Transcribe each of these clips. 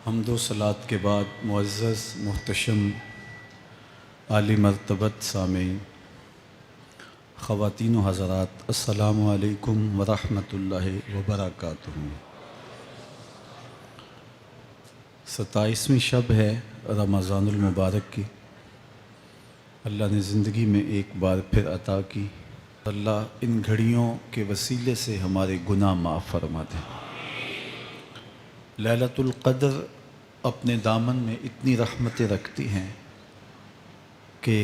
حمد و صلات کے بعد معزز محتشم عالی مرتبت سامعین، خواتین و حضرات، السلام علیکم ورحمۃ اللہ وبرکاتہ۔ 27ویں شب ہے رمضان المبارک کی۔ اللہ نے زندگی میں ایک بار پھر عطا کی۔ اللہ ان گھڑیوں کے وسیلے سے ہمارے گناہ معاف فرما دے۔ لیلۃ القدر اپنے دامن میں اتنی رحمتیں رکھتی ہیں کہ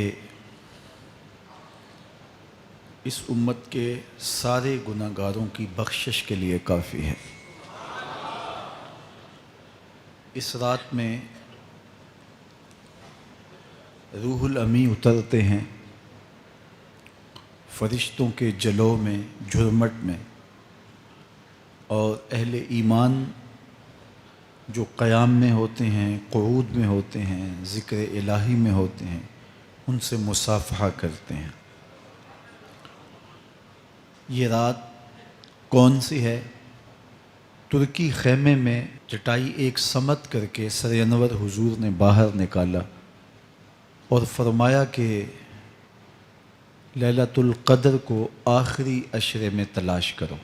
اس امت کے سارے گناہ گاروں کی بخشش کے لیے کافی ہے۔ اس رات میں روح الامی اترتے ہیں فرشتوں کے جلو میں، جھرمٹ میں، اور اہل ایمان جو قیام میں ہوتے ہیں، قعود میں ہوتے ہیں، ذکر الہی میں ہوتے ہیں، ان سے مصافحہ کرتے ہیں۔ یہ رات کون سی ہے؟ ترکی خیمے میں چٹائی ایک سمت کر کے سر انور حضور نے باہر نکالا اور فرمایا کہ لیلۃ القدر کو آخری عشرے میں تلاش کرو۔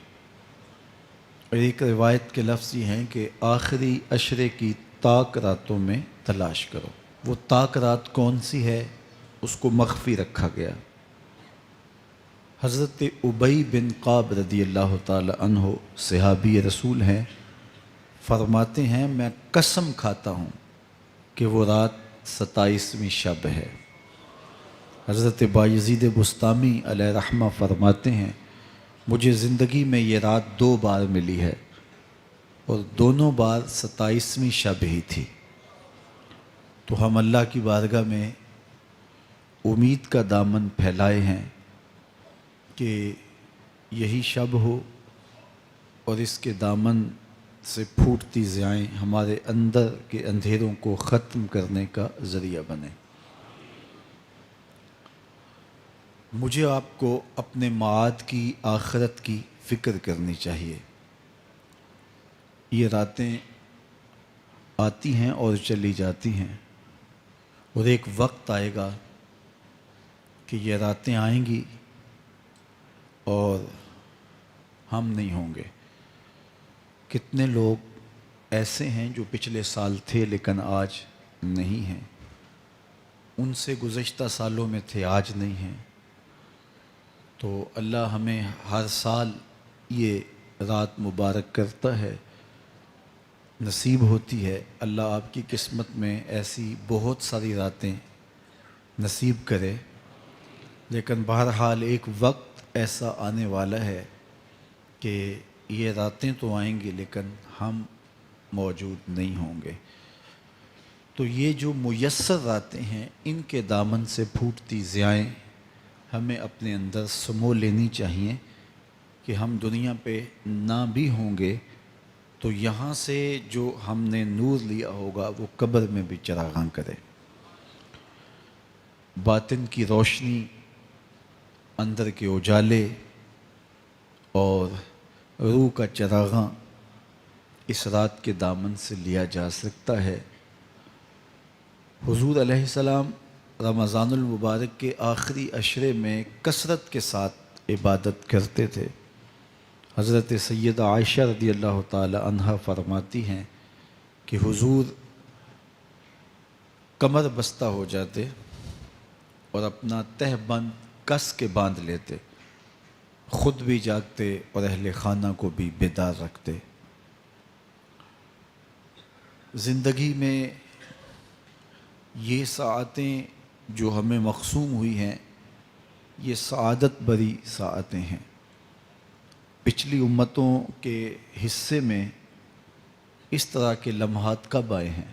اور ایک روایت کے لفظ یہ ہیں کہ آخری عشرے کی تاک راتوں میں تلاش کرو۔ وہ تاک رات کون سی ہے؟ اس کو مخفی رکھا گیا۔ حضرت ابی بن کعب رضی اللہ تعالی عنہ صحابی رسول ہیں، فرماتے ہیں میں قسم کھاتا ہوں کہ وہ رات 27ویں شب ہے۔ حضرت بایزید بسطامی علیہ رحمہ فرماتے ہیں مجھے زندگی میں یہ رات 2 بار ملی ہے اور دونوں بار 27ویں شب ہی تھی۔ تو ہم اللہ کی بارگاہ میں امید کا دامن پھیلائے ہیں کہ یہی شب ہو اور اس کے دامن سے پھوٹتی ضیائیں ہمارے اندر کے اندھیروں کو ختم کرنے کا ذریعہ بنے۔ مجھے آپ کو اپنے معاد کی، آخرت کی فکر کرنی چاہیے۔ یہ راتیں آتی ہیں اور چلی جاتی ہیں، اور ایک وقت آئے گا کہ یہ راتیں آئیں گی اور ہم نہیں ہوں گے۔ کتنے لوگ ایسے ہیں جو پچھلے سال تھے لیکن آج نہیں ہیں، ان سے گزشتہ سالوں میں تھے، آج نہیں ہیں۔ تو اللہ ہمیں ہر سال یہ رات مبارک کرتا ہے، نصیب ہوتی ہے۔ اللہ آپ کی قسمت میں ایسی بہت ساری راتیں نصیب کرے، لیکن بہرحال ایک وقت ایسا آنے والا ہے کہ یہ راتیں تو آئیں گی لیکن ہم موجود نہیں ہوں گے۔ تو یہ جو میسر راتیں ہیں، ان کے دامن سے پھوٹتی ضیائیں ہمیں اپنے اندر سمو لینی چاہیے کہ ہم دنیا پہ نہ بھی ہوں گے تو یہاں سے جو ہم نے نور لیا ہوگا وہ قبر میں بھی چراغاں کرے۔ باطن کی روشنی، اندر کے اجالے اور روح کا چراغاں اس رات کے دامن سے لیا جا سکتا ہے۔ حضور علیہ السلام رمضان المبارک کے آخری عشرے میں کثرت کے ساتھ عبادت کرتے تھے۔ حضرت سیدہ عائشہ رضی اللہ تعالی عنہا فرماتی ہیں کہ حضور کمر بستہ ہو جاتے اور اپنا تہ بند کس کے باندھ لیتے، خود بھی جاگتے اور اہل خانہ کو بھی بیدار رکھتے۔ زندگی میں یہ ساعتیں جو ہمیں مقسوم ہوئی ہیں، یہ سعادت بری ساعتیں ہیں۔ پچھلی امتوں کے حصے میں اس طرح کے لمحات کب آئے ہیں؟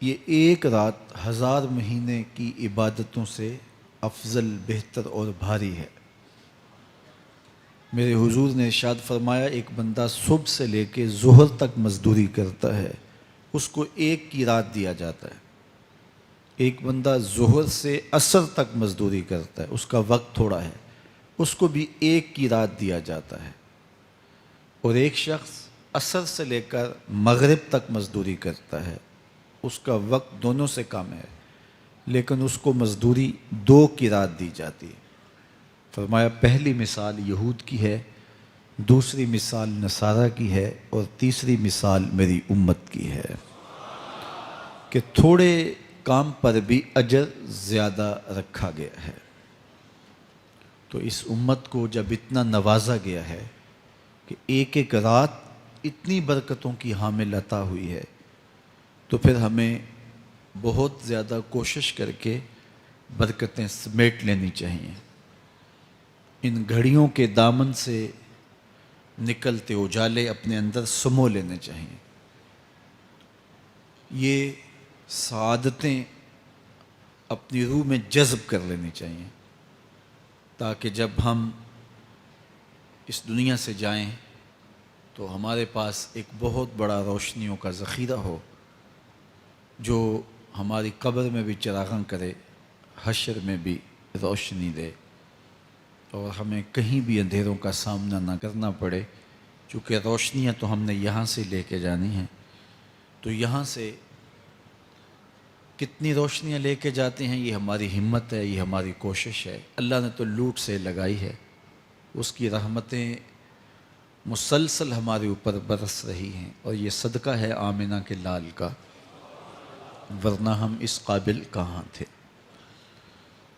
یہ ایک رات 1000 مہینے کی عبادتوں سے افضل، بہتر اور بھاری ہے۔ میرے حضور نے ارشاد فرمایا ایک بندہ صبح سے لے کے ظہر تک مزدوری کرتا ہے، اس کو ایک کی رات دیا جاتا ہے۔ ایک بندہ ظہر سے عصر تک مزدوری کرتا ہے، اس کا وقت تھوڑا ہے، اس کو بھی ایک کی رات دیا جاتا ہے۔ اور ایک شخص عصر سے لے کر مغرب تک مزدوری کرتا ہے، اس کا وقت دونوں سے کم ہے، لیکن اس کو مزدوری 2 قیراط دی جاتی ہے۔ فرمایا پہلی مثال یہود کی ہے، دوسری مثال نصارہ کی ہے، اور تیسری مثال میری امت کی ہے کہ تھوڑے کام پر بھی اجر زیادہ رکھا گیا ہے۔ تو اس امت کو جب اتنا نوازا گیا ہے کہ ایک ایک رات اتنی برکتوں کی حامل عطا ہوئی ہے، تو پھر ہمیں بہت زیادہ کوشش کر کے برکتیں سمیٹ لینی چاہیے۔ ان گھڑیوں کے دامن سے نکلتے اجالے اپنے اندر سمو لینے چاہیے۔ یہ سعادتیں اپنی روح میں جذب کر لینی چاہیے، تاکہ جب ہم اس دنیا سے جائیں تو ہمارے پاس ایک بہت بڑا روشنیوں کا ذخیرہ ہو، جو ہماری قبر میں بھی چراغاں کرے، حشر میں بھی روشنی دے، اور ہمیں کہیں بھی اندھیروں کا سامنا نہ کرنا پڑے، چونکہ روشنیاں تو ہم نے یہاں سے لے کے جانی ہیں۔ تو یہاں سے کتنی روشنیاں لے کے جاتے ہیں، یہ ہماری ہمت ہے، یہ ہماری کوشش ہے۔ اللہ نے تو لوٹ سے لگائی ہے، اس کی رحمتیں مسلسل ہمارے اوپر برس رہی ہیں، اور یہ صدقہ ہے آمنہ کے لال کا، ورنہ ہم اس قابل کہاں تھے۔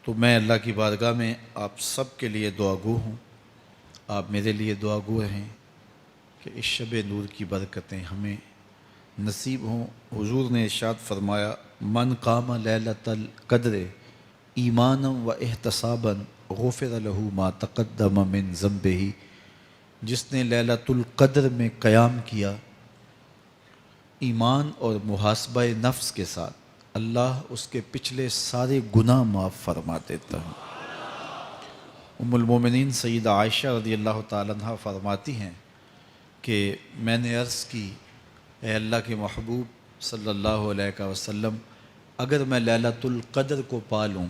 تو میں اللہ کی بارگاہ میں آپ سب کے لیے دعا گو ہوں، آپ میرے لیے دعا گو رہیں کہ اس شب نور کی برکتیں ہمیں نصیب ہوں۔ حضور نے ارشاد فرمایا من قام لیلۃ القدر ایمانا و احتسابا غفر له ما تقدم من ذنبہ، جس نے لیلۃ القدر میں قیام کیا ایمان اور محاسبہ نفس کے ساتھ، اللہ اس کے پچھلے سارے گناہ معاف فرما دیتا ہے۔ ام المومنین سیدہ عائشہ رضی اللہ تعالیٰ عنہ فرماتی ہیں کہ میں نے عرض کی اے اللہ کے محبوب صلی اللہ علیہ وسلم، اگر میں لیلۃ القدر کو پا لوں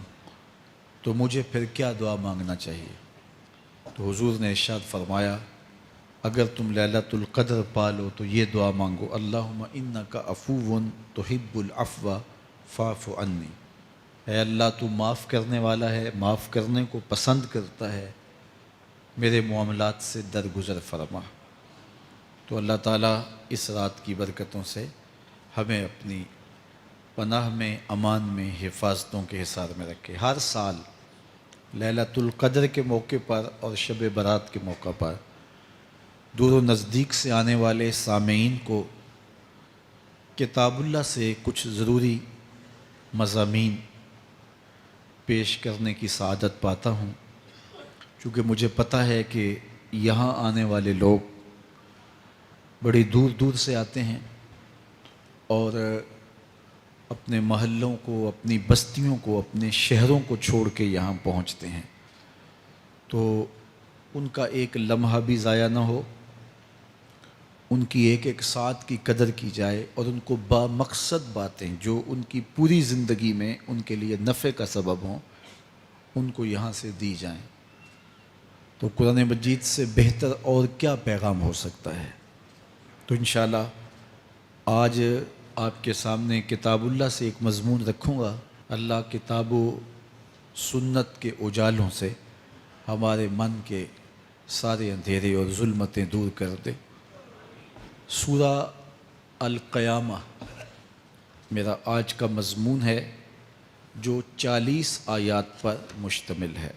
تو مجھے پھر کیا دعا مانگنا چاہیے؟ تو حضور نے ارشاد فرمایا اگر تم لیلۃ القدر پا لو تو یہ دعا مانگو اللہم انک عفو تحب العفو فاعف عنی، اے اللہ تو معاف کرنے والا ہے، معاف کرنے کو پسند کرتا ہے، میرے معاملات سے درگزر فرما۔ تو اللہ تعالیٰ اس رات کی برکتوں سے ہمیں اپنی پناہ میں، امان میں، حفاظتوں کے حصار میں رکھے۔ ہر سال لیلۃ القدر کے موقع پر اور شب برات کے موقع پر دور و نزدیک سے آنے والے سامعین کو کتاب اللہ سے کچھ ضروری مضامین پیش کرنے کی سعادت پاتا ہوں، چونکہ مجھے پتہ ہے کہ یہاں آنے والے لوگ بڑی دور دور سے آتے ہیں اور اپنے محلوں کو، اپنی بستیوں کو، اپنے شہروں کو چھوڑ کے یہاں پہنچتے ہیں، تو ان کا ایک لمحہ بھی ضائع نہ ہو، ان کی ایک ایک ساتھ کی قدر کی جائے، اور ان کو بامقصد باتیں جو ان کی پوری زندگی میں ان کے لیے نفع کا سبب ہوں، ان کو یہاں سے دی جائیں۔ تو قرآن مجید سے بہتر اور کیا پیغام ہو سکتا ہے؟ تو انشاءاللہ آج آپ کے سامنے کتاب اللہ سے ایک مضمون رکھوں گا، اللہ کتاب و سنت کے اجالوں سے ہمارے من کے سارے اندھیرے اور ظلمتیں دور کر دے۔ سورہ القیامہ میرا آج کا مضمون ہے، جو 40 آیات پر مشتمل ہے۔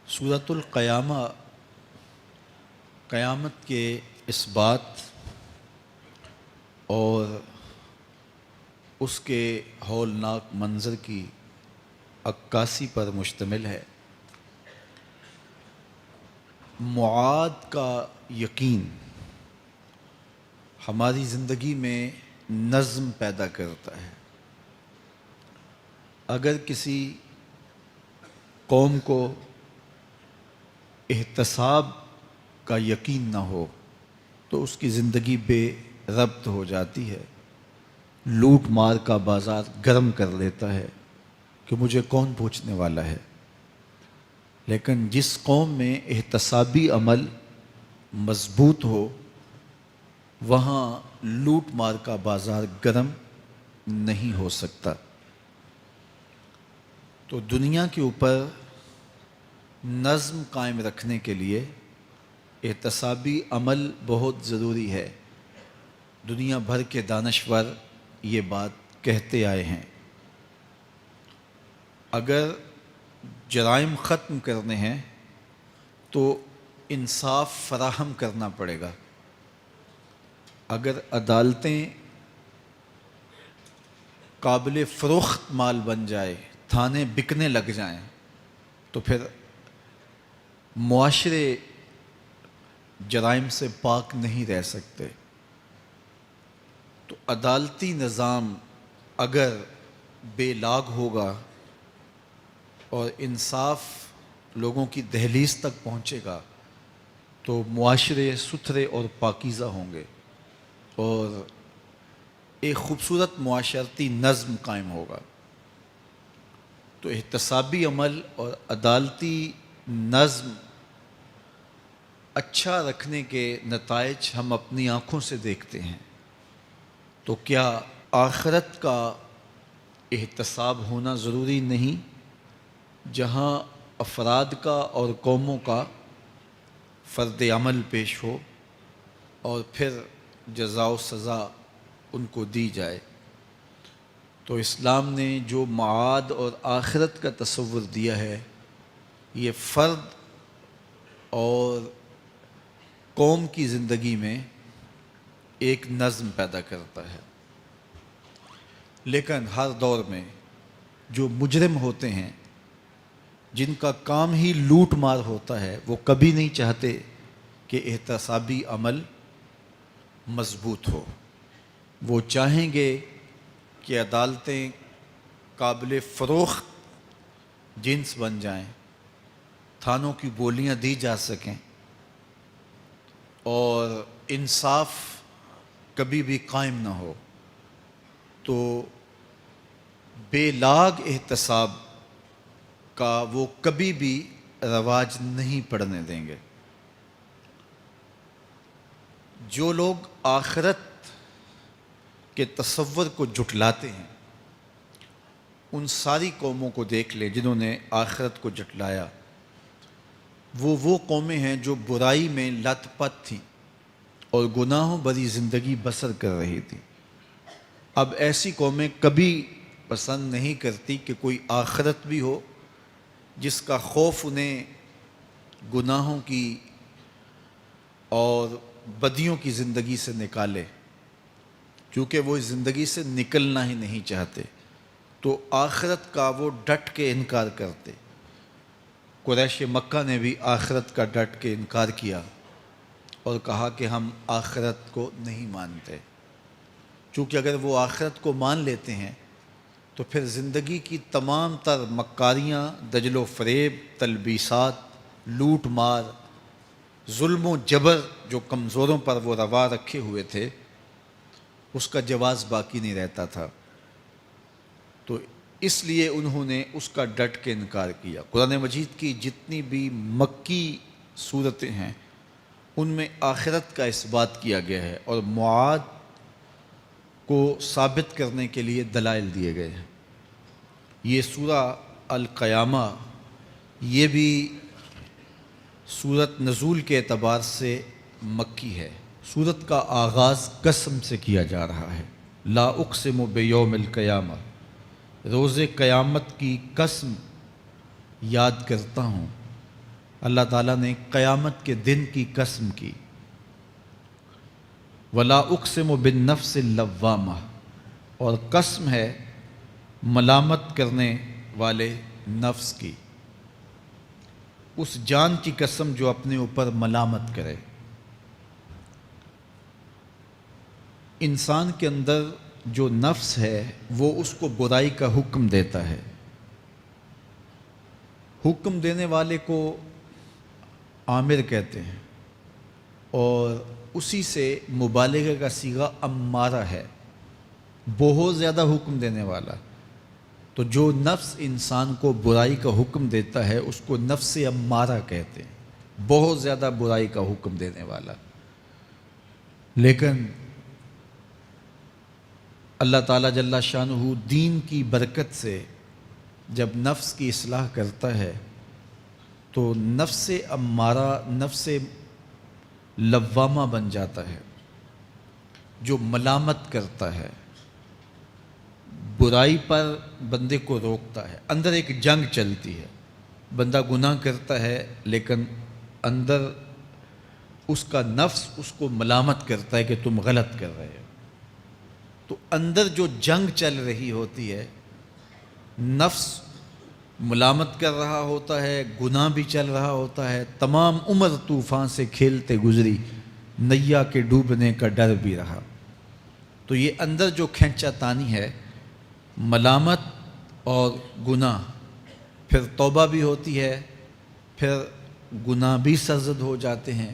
سورۃ القیامہ قیامت کے اس بات اور اس کے ہولناک منظر کی عکاسی پر مشتمل ہے۔ معاد کا یقین ہماری زندگی میں نظم پیدا کرتا ہے۔ اگر کسی قوم کو احتساب کا یقین نہ ہو تو اس کی زندگی بے ربط ہو جاتی ہے، لوٹ مار کا بازار گرم کر لیتا ہے کہ مجھے کون پوچھنے والا ہے۔ لیکن جس قوم میں احتسابی عمل مضبوط ہو وہاں لوٹ مار کا بازار گرم نہیں ہو سکتا۔ تو دنیا کے اوپر نظم قائم رکھنے کے لیے احتسابی عمل بہت ضروری ہے۔ دنیا بھر کے دانشور یہ بات کہتے آئے ہیں۔ اگر جرائم ختم کرنے ہیں تو انصاف فراہم کرنا پڑے گا۔ اگر عدالتیں قابل فروخت مال بن جائے، تھانے بکنے لگ جائیں، تو پھر معاشرے جرائم سے پاک نہیں رہ سکتے۔ تو عدالتی نظام اگر بے لاگ ہوگا اور انصاف لوگوں کی دہلیز تک پہنچے گا تو معاشرے ستھرے اور پاکیزہ ہوں گے اور ایک خوبصورت معاشرتی نظم قائم ہوگا۔ تو احتسابی عمل اور عدالتی نظم اچھا رکھنے کے نتائج ہم اپنی آنکھوں سے دیکھتے ہیں۔ تو کیا آخرت کا احتساب ہونا ضروری نہیں، جہاں افراد کا اور قوموں کا فرد عمل پیش ہو اور پھر جزا و سزا ان کو دی جائے؟ تو اسلام نے جو معاد اور آخرت کا تصور دیا ہے، یہ فرد اور قوم کی زندگی میں ایک نظم پیدا کرتا ہے۔ لیکن ہر دور میں جو مجرم ہوتے ہیں، جن کا کام ہی لوٹ مار ہوتا ہے، وہ کبھی نہیں چاہتے کہ احتسابی عمل مضبوط ہو۔ وہ چاہیں گے کہ عدالتیں قابل فروخت جنس بن جائیں، تھانوں کی بولیاں دی جا سکیں اور انصاف کبھی بھی قائم نہ ہو۔ تو بے لاگ احتساب کا وہ کبھی بھی رواج نہیں پڑنے دیں گے۔ جو لوگ آخرت کے تصور کو جھٹلاتے ہیں، ان ساری قوموں کو دیکھ لیں جنہوں نے آخرت کو جھٹلایا۔ وہ قومیں ہیں جو برائی میں لت پت تھیں اور گناہوں بھری زندگی بسر کر رہی تھیں۔ اب ایسی قومیں کبھی پسند نہیں کرتی کہ کوئی آخرت بھی ہو جس کا خوف انہیں گناہوں کی اور بدیوں کی زندگی سے نکالے، کیونکہ وہ اس زندگی سے نکلنا ہی نہیں چاہتے۔ تو آخرت کا وہ ڈٹ کے انکار کرتے۔ قریش مکہ نے بھی آخرت کا ڈٹ کے انکار کیا اور کہا کہ ہم آخرت کو نہیں مانتے، چونکہ اگر وہ آخرت کو مان لیتے ہیں تو پھر زندگی کی تمام تر مکاریاں، دجل و فریب، تلبیسات، لوٹ مار، ظلم و جبر جو کمزوروں پر وہ روا رکھے ہوئے تھے، اس کا جواز باقی نہیں رہتا تھا۔ تو اس لیے انہوں نے اس کا ڈٹ کے انکار کیا۔ قرآن مجید کی جتنی بھی مکی صورتیں ہیں ان میں آخرت کا اثبات کیا گیا ہے اور معاد کو ثابت کرنے کے لیے دلائل دیے گئے ہیں۔ یہ سورہ القیامہ یہ بھی سورت نزول کے اعتبار سے مکی ہے۔ سورت کا آغاز قسم سے کیا جا رہا ہے، لا اقسم بیوم القیامہ، روز قیامت کی قسم یاد کرتا ہوں۔ اللہ تعالیٰ نے قیامت کے دن کی قسم کی۔ ولا اقسم بالنفس اللوامہ، اور قسم ہے ملامت کرنے والے نفس کی، اس جان کی قسم جو اپنے اوپر ملامت کرے۔ انسان کے اندر جو نفس ہے وہ اس کو برائی کا حکم دیتا ہے۔ حکم دینے والے کو آمر کہتے ہیں اور اسی سے مبالغہ کا صیغہ امارہ ہے، بہت زیادہ حکم دینے والا۔ تو جو نفس انسان کو برائی کا حکم دیتا ہے اس کو نفس امارہ کہتے ہیں۔ بہت زیادہ برائی کا حکم دینے والا. لیکن اللہ تعالیٰ جل شانہ دین کی برکت سے جب نفس کی اصلاح کرتا ہے تو نفس امارہ نفس لوامہ بن جاتا ہے، جو ملامت کرتا ہے، برائی پر بندے کو روکتا ہے. اندر ایک جنگ چلتی ہے، بندہ گناہ کرتا ہے لیکن اندر اس کا نفس اس کو ملامت کرتا ہے کہ تم غلط کر رہے ہو. تو اندر جو جنگ چل رہی ہوتی ہے، نفس ملامت کر رہا ہوتا ہے، گناہ بھی چل رہا ہوتا ہے، تمام عمر طوفان سے کھیلتے گزری، نیا کے ڈوبنے کا ڈر بھی رہا. تو یہ اندر جو کھینچا تانی ہے، ملامت اور گناہ، پھر توبہ بھی ہوتی ہے، پھر گناہ بھی سرزد ہو جاتے ہیں.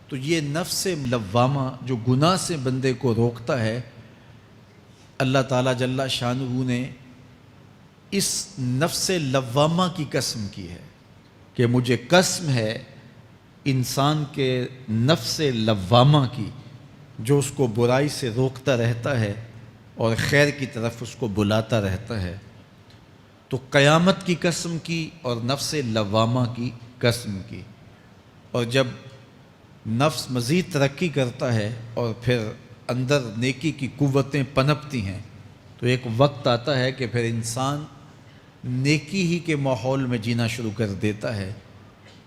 تو یہ نفس لوامہ جو گناہ سے بندے کو روکتا ہے، اللہ تعالیٰ جل شانہ نے اس نفس لوامہ کی قسم کی ہے کہ مجھے قسم ہے انسان کے نفس لوامہ کی، جو اس کو برائی سے روکتا رہتا ہے اور خیر کی طرف اس کو بلاتا رہتا ہے. تو قیامت کی قسم کی اور نفس لوامہ کی قسم کی. اور جب نفس مزید ترقی کرتا ہے اور پھر اندر نیکی کی قوتیں پنپتی ہیں تو ایک وقت آتا ہے کہ پھر انسان نیکی ہی کے ماحول میں جینا شروع کر دیتا ہے.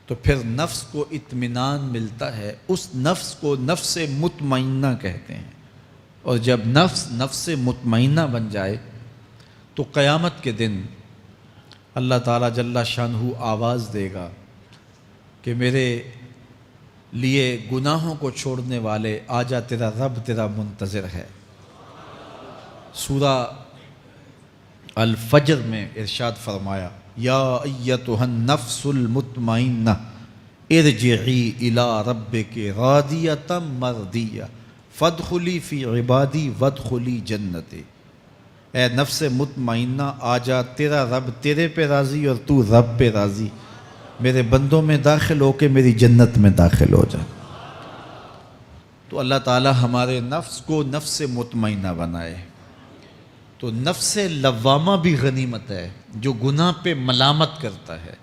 تو پھر نفس کو اطمینان ملتا ہے. اس نفس کو نفس مطمئنہ کہتے ہیں. اور جب نفس مطمئنہ بن جائے تو قیامت کے دن اللہ تعالیٰ جل شانہ آواز دے گا کہ میرے لیے گناہوں کو چھوڑنے والے آجا، تیرا رب تیرا منتظر ہے. سورہ الفجر میں ارشاد فرمایا، یا ایتھا النفس المطمئنہ ارجعی الی ربک راضیۃ مرضیہ فادخلی فی عبادی وادخلی جنتی. اے نفس مطمئنہ آجا، تیرا رب تیرے پہ راضی اور تو رب پہ راضی، میرے بندوں میں داخل ہو کے میری جنت میں داخل ہو جا. تو اللہ تعالی ہمارے نفس کو نفس مطمئنہ بنائے. تو نفس لوامہ بھی غنیمت ہے جو گناہ پہ ملامت کرتا ہے.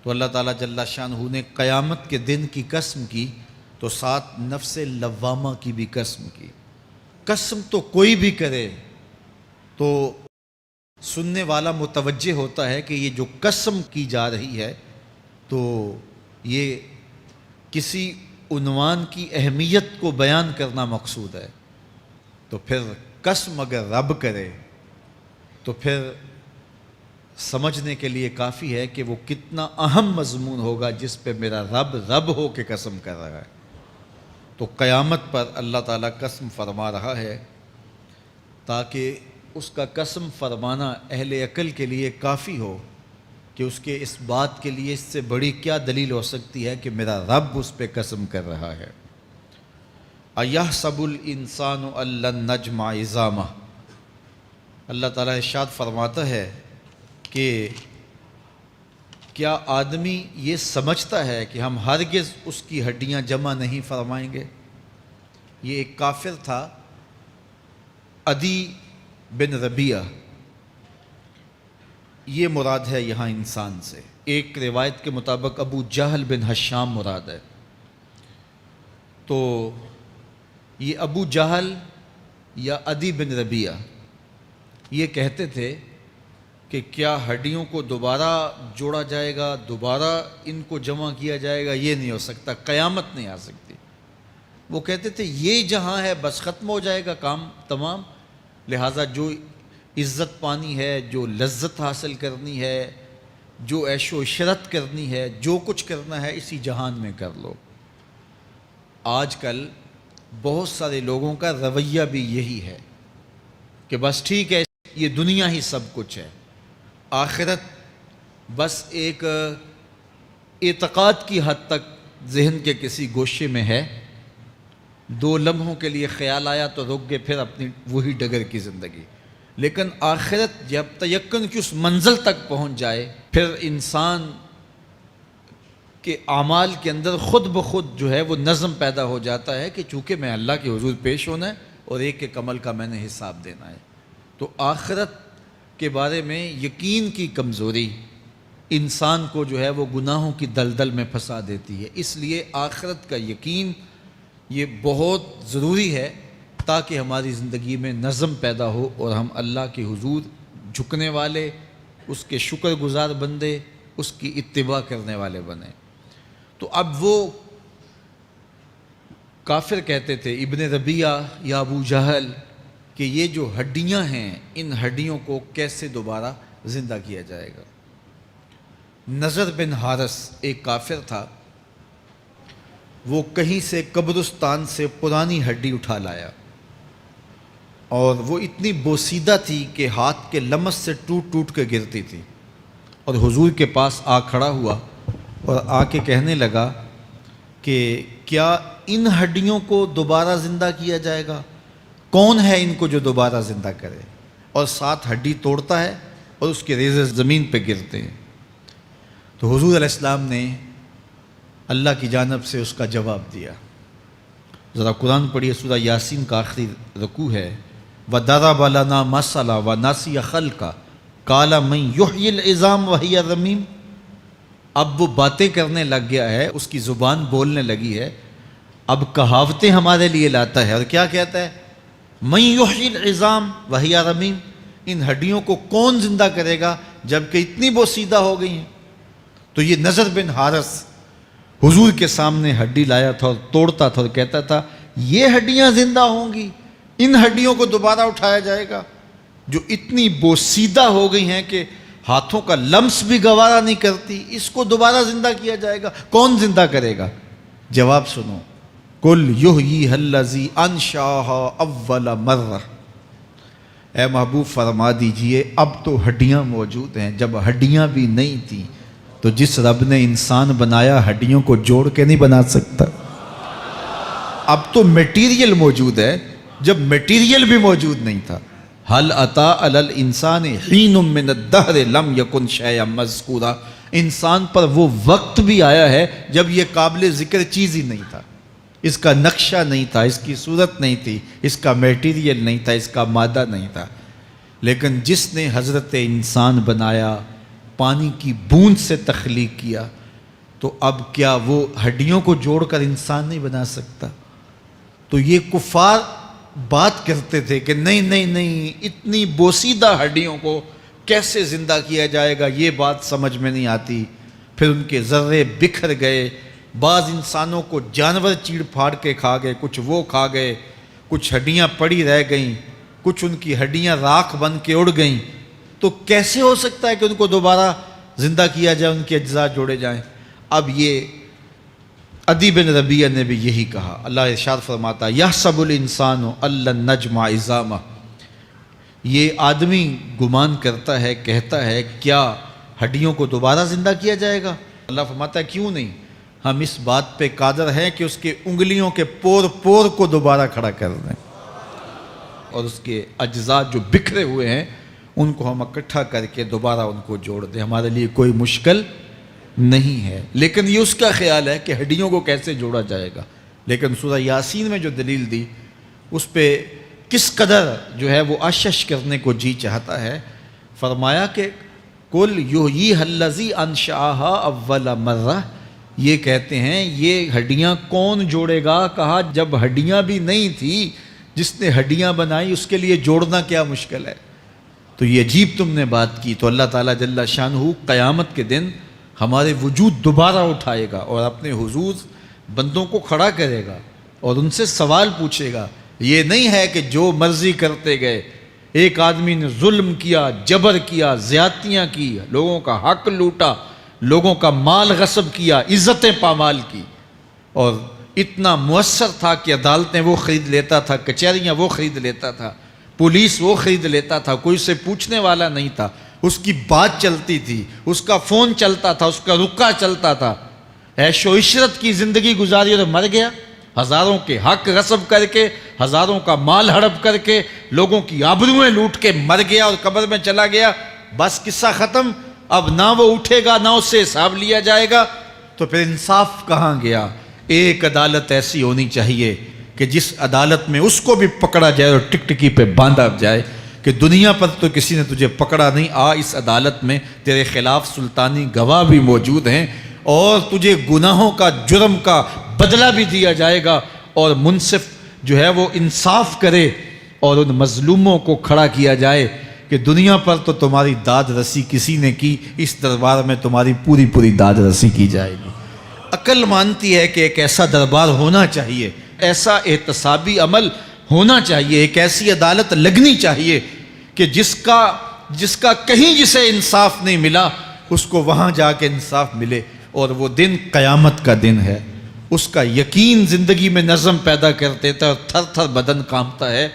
تو اللہ تعالیٰ جل شانہ نے قیامت کے دن کی قسم کی تو ساتھ نفس لوامہ کی بھی قسم کی. قسم تو کوئی بھی کرے تو سننے والا متوجہ ہوتا ہے کہ یہ جو قسم کی جا رہی ہے تو یہ کسی عنوان کی اہمیت کو بیان کرنا مقصود ہے. تو پھر قسم اگر رب کرے تو پھر سمجھنے کے لیے کافی ہے کہ وہ کتنا اہم مضمون ہوگا جس پہ میرا رب ہو کے قسم کر رہا ہے. تو قیامت پر اللہ تعالیٰ قسم فرما رہا ہے تاکہ اس کا قسم فرمانا اہل عقل کے لیے کافی ہو کہ اس کے اس بات کے لیے اس سے بڑی کیا دلیل ہو سکتی ہے کہ میرا رب اس پہ قسم کر رہا ہے. اَيَحْسَبُ الْإِنسَانُ أَن لَّن نَّجْمَعَ عِظَامَهُ. اللہ تعالیٰ ارشاد فرماتا ہے کہ کیا آدمی یہ سمجھتا ہے کہ ہم ہرگز اس کی ہڈیاں جمع نہیں فرمائیں گے. یہ ایک کافر تھا، عدی بن ربیعہ، یہ مراد ہے یہاں انسان سے. ایک روایت کے مطابق ابو جہل بن ہشام مراد ہے. تو یہ ابو جہل یا عدی بن ربیعہ یہ کہتے تھے کہ کیا ہڈیوں کو دوبارہ جوڑا جائے گا، دوبارہ ان کو جمع کیا جائے گا؟ یہ نہیں ہو سکتا، قیامت نہیں آ سکتی. وہ کہتے تھے یہ جہاں ہے بس ختم ہو جائے گا کام تمام، لہٰذا جو عزت پانی ہے، جو لذت حاصل کرنی ہے، جو عیش و عشرت کرنی ہے، جو کچھ کرنا ہے اسی جہان میں کر لو. آج کل بہت سارے لوگوں کا رویہ بھی یہی ہے کہ بس ٹھیک ہے یہ دنیا ہی سب کچھ ہے، آخرت بس ایک اعتقاد کی حد تک ذہن کے کسی گوشے میں ہے، 2 لمحوں کے لیے خیال آیا تو رک گئے، پھر اپنی وہی ڈگر کی زندگی. لیکن آخرت جب تیقن کی اس منزل تک پہنچ جائے پھر انسان کہ اعمال کے اندر خود بخود جو ہے وہ نظم پیدا ہو جاتا ہے کہ چونکہ میں اللہ کے حضور پیش ہونا ہے اور ایک ایک عمل کا میں نے حساب دینا ہے۔ تو آخرت کے بارے میں یقین کی کمزوری انسان کو جو ہے وہ گناہوں کی دلدل میں پھنسا دیتی ہے۔ اس لیے آخرت کا یقین یہ بہت ضروری ہے تاکہ ہماری زندگی میں نظم پیدا ہو اور ہم اللہ کے حضور جھکنے والے، اس کے شکر گزار بندے، اس کی اتباع کرنے والے بنیں۔ تو اب وہ کافر کہتے تھے ابن ربیعہ یا ابو جہل کہ یہ جو ہڈیاں ہیں ان ہڈیوں کو کیسے دوبارہ زندہ کیا جائے گا۔ نضر بن حارث ایک کافر تھا، وہ کہیں سے قبرستان سے پرانی ہڈی اٹھا لایا اور وہ اتنی بوسیدہ تھی کہ ہاتھ کے لمس سے ٹوٹ ٹوٹ کے گرتی تھی، اور حضور کے پاس آ کھڑا ہوا اور آ کے کہنے لگا کہ کیا ان ہڈیوں کو دوبارہ زندہ کیا جائے گا؟ کون ہے ان کو جو دوبارہ زندہ کرے؟ اور ساتھ ہڈی توڑتا ہے اور اس کے ریزے زمین پہ گرتے ہیں۔ تو حضور علیہ السلام نے اللہ کی جانب سے اس کا جواب دیا۔ ذرا قرآن پڑھیے، سورہ یاسین کا آخری رکوع ہے، وَضَرَبَ لَنَا مَثَلًا وَنَسِیَ خَلْقَهُ قَالَ مَن يُحْيِي الْعِظَامَ وَهِيَ رَمِيمٌ۔ اب وہ باتیں کرنے لگ گیا ہے، اس کی زبان بولنے لگی ہے، اب کہاوتیں ہمارے لیے لاتا ہے، اور کیا کہتا ہے؟ مَن يُحْيِي الْعِظَامَ وَهِيَ رَمِيمٌ، ان ہڈیوں کو کون زندہ کرے گا جبکہ اتنی بوسیدہ ہو گئی ہیں۔ تو یہ نضر بن حارث حضور کے سامنے ہڈی لایا تھا اور توڑتا تھا اور کہتا تھا یہ ہڈیاں زندہ ہوں گی، ان ہڈیوں کو دوبارہ اٹھایا جائے گا جو اتنی بوسیدہ ہو گئی ہیں کہ ہاتھوں کا لمس بھی گوارا نہیں کرتی، اس کو دوبارہ زندہ کیا جائے گا، کون زندہ کرے گا؟ جواب سنو، قُلْ يُحْيِيهَا الَّذِي أَنشَأَهَا أَوَّلَ مَرَّةٍ۔ اے محبوب فرما دیجئے اب تو ہڈیاں موجود ہیں، جب ہڈیاں بھی نہیں تھیں تو جس رب نے انسان بنایا ہڈیوں کو جوڑ کے نہیں بنا سکتا۔ اب تو میٹیریل موجود ہے جب میٹیریل بھی موجود نہیں تھا۔ هل أتى على الإنسان حين من الدهر لم يكن شيئا مذكورا، انسان پر وہ وقت بھی آیا ہے جب یہ قابل ذکر چیز ہی نہیں تھا، اس کا نقشہ نہیں تھا، اس کی صورت نہیں تھی، اس کا میٹیریل نہیں تھا، اس کا مادہ نہیں تھا، لیکن جس نے حضرت انسان بنایا، پانی کی بوند سے تخلیق کیا، تو اب کیا وہ ہڈیوں کو جوڑ کر انسان نہیں بنا سکتا؟ تو یہ کفار بات کرتے تھے کہ نہیں نہیں نہیں، اتنی بوسیدہ ہڈیوں کو کیسے زندہ کیا جائے گا، یہ بات سمجھ میں نہیں آتی۔ پھر ان کے ذرے بکھر گئے، بعض انسانوں کو جانور چیڑ پھاڑ کے کھا گئے، کچھ وہ کھا گئے، کچھ ہڈیاں پڑی رہ گئیں، کچھ ان کی ہڈیاں راکھ بن کے اڑ گئیں۔ تو کیسے ہو سکتا ہے کہ ان کو دوبارہ زندہ کیا جائے، ان کے اجزاء جوڑے جائیں؟ اب یہ عدی بن ربیعہ نے بھی یہی کہا۔ اللہ ارشاد فرماتا یحسب الانسان ان لن نجمع عظامہ، یہ آدمی گمان کرتا ہے، کہتا ہے کیا ہڈیوں کو دوبارہ زندہ کیا جائے گا؟ اللہ فرماتا ہے کیوں نہیں، ہم اس بات پہ قادر ہیں کہ اس کے انگلیوں کے پور پور کو دوبارہ کھڑا کر دیں، اور اس کے اجزاء جو بکھرے ہوئے ہیں ان کو ہم اکٹھا کر کے دوبارہ ان کو جوڑ دیں، ہمارے لیے کوئی مشکل نہیں ہے۔ لیکن یہ اس کا خیال ہے کہ ہڈیوں کو کیسے جوڑا جائے گا، لیکن سورہ یاسین میں جو دلیل دی اس پہ کس قدر جو ہے وہ اشش کرنے کو جی چاہتا ہے۔ فرمایا کہ قُلْ يُحْيِيهَا الَّذِي أَنشَأَهَا أَوَّلَ مَرَّةٍ، یہ کہتے ہیں یہ ہڈیاں کون جوڑے گا؟ کہا جب ہڈیاں بھی نہیں تھی، جس نے ہڈیاں بنائی اس کے لیے جوڑنا کیا مشکل ہے؟ تو یہ عجیب تم نے بات کی۔ تو اللہ تعالیٰ جل شانہ قیامت کے دن ہمارے وجود دوبارہ اٹھائے گا اور اپنے حضور بندوں کو کھڑا کرے گا اور ان سے سوال پوچھے گا۔ یہ نہیں ہے کہ جو مرضی کرتے گئے، ایک آدمی نے ظلم کیا، جبر کیا، زیادتیاں کی، لوگوں کا حق لوٹا، لوگوں کا مال غصب کیا، عزتیں پامال کی، اور اتنا مؤثر تھا کہ عدالتیں وہ خرید لیتا تھا، کچہریاں وہ خرید لیتا تھا، پولیس وہ خرید لیتا تھا، کوئی سے پوچھنے والا نہیں تھا، اس کی بات چلتی تھی، اس کا فون چلتا تھا، اس کا رکا چلتا تھا، عیش و عشرت کی زندگی گزاری اور مر گیا، ہزاروں کے حق غصب کر کے، ہزاروں کا مال ہڑپ کر کے، لوگوں کی آبروئیں لوٹ کے مر گیا اور قبر میں چلا گیا، بس قصہ ختم۔ اب نہ وہ اٹھے گا، نہ اس سے حساب لیا جائے گا، تو پھر انصاف کہاں گیا؟ ایک عدالت ایسی ہونی چاہیے کہ جس عدالت میں اس کو بھی پکڑا جائے اور ٹکٹکی پہ باندھا جائے کہ دنیا پر تو کسی نے تجھے پکڑا نہیں، آ اس عدالت میں تیرے خلاف سلطانی گواہ بھی موجود ہیں اور تجھے گناہوں کا، جرم کا بدلہ بھی دیا جائے گا، اور منصف جو ہے وہ انصاف کرے اور ان مظلوموں کو کھڑا کیا جائے کہ دنیا پر تو تمہاری داد رسی کسی نے کی، اس دربار میں تمہاری پوری پوری داد رسی کی جائے گی۔ عقل مانتی ہے کہ ایک ایسا دربار ہونا چاہیے، ایسا احتسابی عمل ہونا چاہیے، ایک ایسی عدالت لگنی چاہیے کہ جس کا کہیں جسے انصاف نہیں ملا اس کو وہاں جا کے انصاف ملے، اور وہ دن قیامت کا دن ہے۔ اس کا یقین زندگی میں نظم پیدا کر دیتا ہے اور تھر تھر بدن کانپتا ہے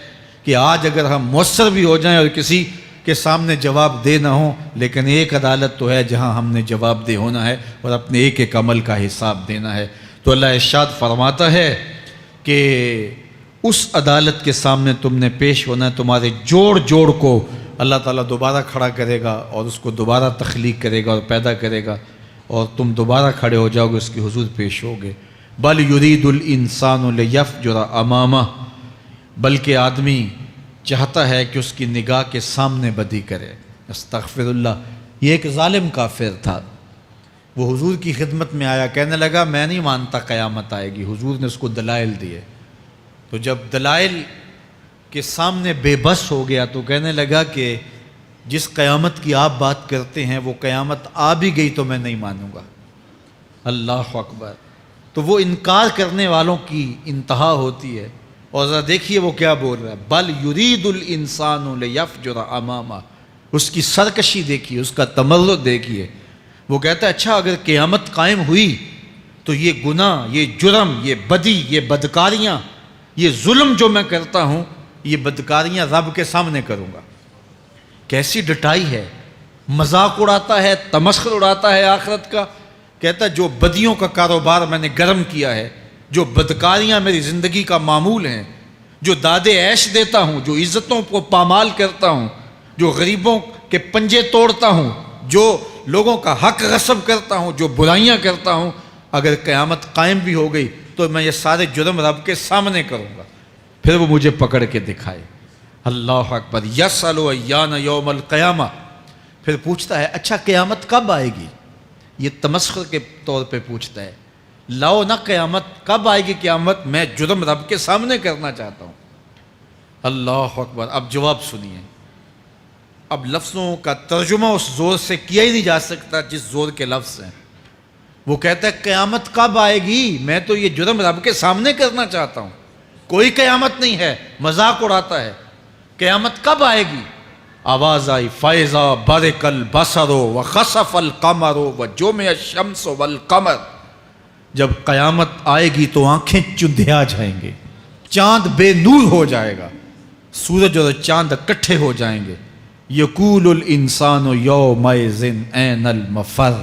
کہ آج اگر ہم مؤثر بھی ہو جائیں اور کسی کے سامنے جواب دہ نہ ہوں، لیکن ایک عدالت تو ہے جہاں ہم نے جواب دہ ہونا ہے اور اپنے ایک ایک عمل کا حساب دینا ہے۔ تو اللہ ارشاد فرماتا ہے کہ اس عدالت کے سامنے تم نے پیش ہونا ہے، تمہارے جوڑ جوڑ کو اللہ تعالیٰ دوبارہ کھڑا کرے گا اور اس کو دوبارہ تخلیق کرے گا اور پیدا کرے گا، اور تم دوبارہ کھڑے ہو جاؤ گے، اس کے حضور پیش ہوگے۔ بل یرید الانسان لیفجر امامہ، بلکہ آدمی چاہتا ہے کہ اس کی نگاہ کے سامنے بدی کرے۔ استغفر اللہ۔ یہ ایک ظالم کافر تھا، وہ حضور کی خدمت میں آیا، کہنے لگا میں نہیں مانتا قیامت آئے گی۔ حضور نے اس کو دلائل دیے، تو جب دلائل کے سامنے بے بس ہو گیا تو کہنے لگا کہ جس قیامت کی آپ بات کرتے ہیں وہ قیامت آ بھی گئی تو میں نہیں مانوں گا۔ اللہ اکبر۔ تو وہ انکار کرنے والوں کی انتہا ہوتی ہے، اور ذرا دیکھیے وہ کیا بول رہا ہے، بل یرید الانسان لیفجر امامہ۔ اس کی سرکشی دیکھیے، اس کا تمرد دیکھیے۔ وہ کہتا ہے اچھا اگر قیامت قائم ہوئی تو یہ گناہ، یہ جرم، یہ بدی، یہ بدکاریاں، یہ ظلم جو میں کرتا ہوں، یہ بدکاریاں رب کے سامنے کروں گا۔ کیسی ڈٹائی ہے، مذاق اڑاتا ہے، تمسخر اڑاتا ہے آخرت کا۔ کہتا ہے جو بدیوں کا کاروبار میں نے گرم کیا ہے، جو بدکاریاں میری زندگی کا معمول ہیں، جو دادے عیش دیتا ہوں، جو عزتوں کو پامال کرتا ہوں، جو غریبوں کے پنجے توڑتا ہوں، جو لوگوں کا حق غصب کرتا ہوں، جو برائیاں کرتا ہوں، اگر قیامت قائم بھی ہو گئی تو میں یہ سارے جرم رب کے سامنے کروں گا، پھر وہ مجھے پکڑ کے دکھائے۔ اللہ اکبر۔ یسأل ایان یوم القیامہ۔ پھر پوچھتا ہے اچھا قیامت کب آئے گی؟ یہ تمسخر کے طور پہ پوچھتا ہے، لاؤ نہ قیامت، کب آئے گی قیامت؟ میں جرم رب کے سامنے کرنا چاہتا ہوں۔ اللہ اکبر۔ اب جواب سنیے۔ اب لفظوں کا ترجمہ اس زور سے کیا ہی نہیں جا سکتا جس زور کے لفظ ہیں۔ وہ کہتا ہے قیامت کب آئے گی؟ میں تو یہ جرم رب کے سامنے کرنا چاہتا ہوں، کوئی قیامت نہیں ہے، مذاق اڑاتا ہے۔ قیامت کب آئے گی؟ آواز آئی فَإِذَا بَرِقَ الْبَصَرُ وَخَسَفَ الْقَمَرُ وَجُمِعَ الشَّمْسُ وَالْقَمَرُ۔ جب قیامت آئے گی تو آنکھیں چندھیا جائیں گے، چاند بے نور ہو جائے گا، سورج اور چاند اکٹھے ہو جائیں گے۔ یقول الانسان یومئذ این المفر۔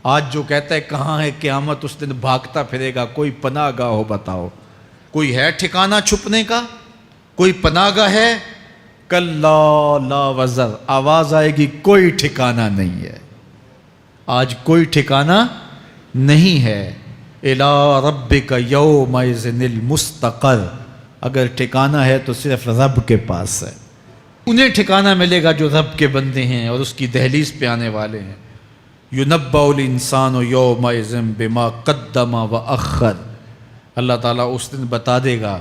آج جو کہتا ہے کہاں ہے قیامت، اس دن بھاگتا پھرے گا۔ کوئی پناہ گاہ ہو بتاؤ، کوئی ہے ٹھکانہ چھپنے کا؟ کوئی پناہ گاہ ہے؟ کلا لا وزر۔ آواز آئے گی کوئی ٹھکانہ نہیں ہے، آج کوئی ٹھکانہ نہیں ہے۔ الی ربک یومئذ المستقر۔ اگر ٹھکانہ ہے تو صرف رب کے پاس ہے، انہیں ٹھکانہ ملے گا جو رب کے بندے ہیں اور اس کی دہلیز پہ آنے والے ہیں۔ یُنَبَّأُ الْإِنسَانُ یومئذ بما قدم وأخر۔ اللہ تعالیٰ اس دن بتا دے گا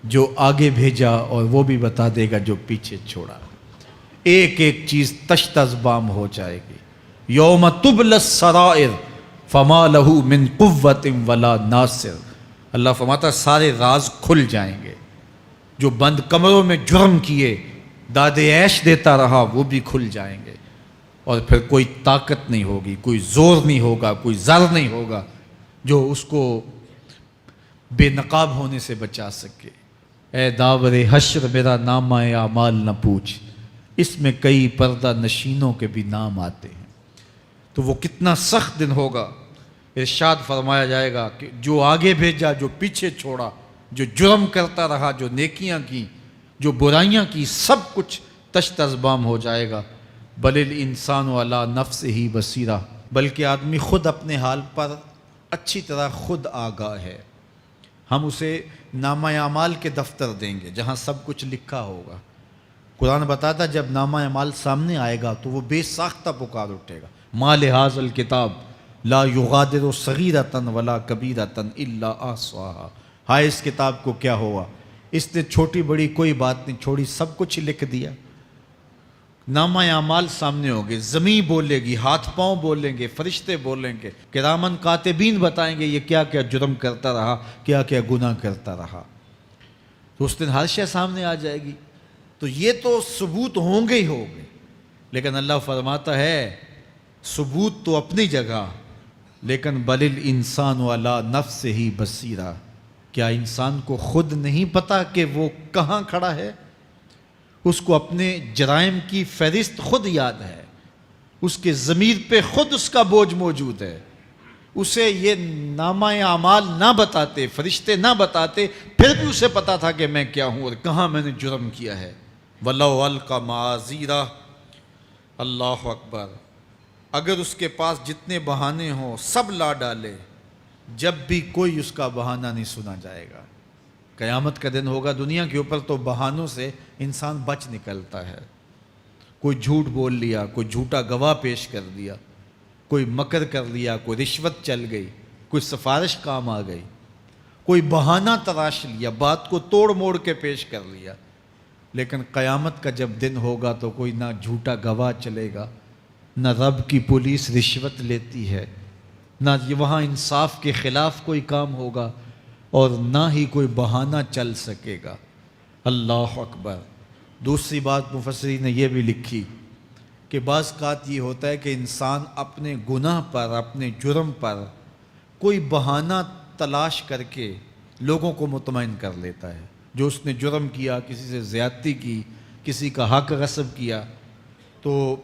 جو آگے بھیجا اور وہ بھی بتا دے گا جو پیچھے چھوڑا۔ ایک ایک چیز تشت ازبام ہو جائے گی۔ یوم تبلی السرائر فما لہ من قوت ولا ناصر۔ اللہ فرماتا سارے راز کھل جائیں گے۔ جو بند کمروں میں جرم کیے، دادے عیش دیتا رہا، وہ بھی کھل جائیں گے، اور پھر کوئی طاقت نہیں ہوگی، کوئی زور نہیں ہوگا، کوئی زر نہیں ہوگا جو اس کو بے نقاب ہونے سے بچا سکے۔ اے داور حشر میرا نامہ اعمال نہ پوچھ، اس میں کئی پردہ نشینوں کے بھی نام آتے ہیں۔ تو وہ کتنا سخت دن ہوگا۔ ارشاد فرمایا جائے گا کہ جو آگے بھیجا، جو پیچھے چھوڑا، جو جرم کرتا رہا، جو نیکیاں کی، جو برائیاں کی، سب کچھ تشت ازبام ہو جائے گا۔ بل الانسان علی نفسہ بصیرہ۔ بلکہ آدمی خود اپنے حال پر اچھی طرح خود آگاہ ہے۔ ہم اسے نامہ اعمال کے دفتر دیں گے جہاں سب کچھ لکھا ہوگا۔ قرآن بتاتا جب نامہ اعمال سامنے آئے گا تو وہ بے ساختہ پکار اٹھے گا، ما لہذا الکتاب لا یغادر صغیرۃ ولا کبیرۃ الا احصاها۔ ہائے اس کتاب کو کیا ہوا، اس نے چھوٹی بڑی کوئی بات نہیں چھوڑی، سب کچھ لکھ دیا۔ نامہ اعمال سامنے ہوگے، زمین بولے گی، ہاتھ پاؤں بولیں گے، فرشتے بولیں گے، کرامن کاتبین بتائیں گے یہ کیا کیا جرم کرتا رہا، کیا کیا گناہ کرتا رہا۔ تو اس دن ہر شے سامنے آ جائے گی۔ تو یہ تو ثبوت ہوں گے ہی ہوں گے، لیکن اللہ فرماتا ہے ثبوت تو اپنی جگہ، لیکن بل الانسان علی نفسہ بصیرہ، کیا انسان کو خود نہیں پتا کہ وہ کہاں کھڑا ہے؟ اس کو اپنے جرائم کی فہرست خود یاد ہے، اس کے ضمیر پہ خود اس کا بوجھ موجود ہے۔ اسے یہ نامہ اعمال نہ بتاتے، فرشتے نہ بتاتے، پھر بھی اسے پتا تھا کہ میں کیا ہوں اور کہاں میں نے جرم کیا ہے۔ وَلَوْ أَلْقَى مَعَاذِيرَهُ، اللہ اکبر، اگر اس کے پاس جتنے بہانے ہوں سب لا ڈالے، جب بھی کوئی اس کا بہانہ نہیں سنا جائے گا۔ قیامت کا دن ہوگا، دنیا کے اوپر تو بہانوں سے انسان بچ نکلتا ہے۔ کوئی جھوٹ بول لیا، کوئی جھوٹا گواہ پیش کر دیا، کوئی مکر کر لیا، کوئی رشوت چل گئی، کوئی سفارش کام آ گئی، کوئی بہانہ تراش لیا، بات کو توڑ موڑ کے پیش کر لیا۔ لیکن قیامت کا جب دن ہوگا تو کوئی نہ جھوٹا گواہ چلے گا، نہ رب کی پولیس رشوت لیتی ہے، نہ وہاں انصاف کے خلاف کوئی کام ہوگا، اور نہ ہی کوئی بہانہ چل سکے گا۔ اللہ اکبر۔ دوسری بات مفسرین نے یہ بھی لکھی کہ بعض اوقات یہ ہوتا ہے کہ انسان اپنے گناہ پر، اپنے جرم پر کوئی بہانہ تلاش کر کے لوگوں کو مطمئن کر لیتا ہے۔ جو اس نے جرم کیا، کسی سے زیادتی کی، کسی کا حق غصب کیا، تو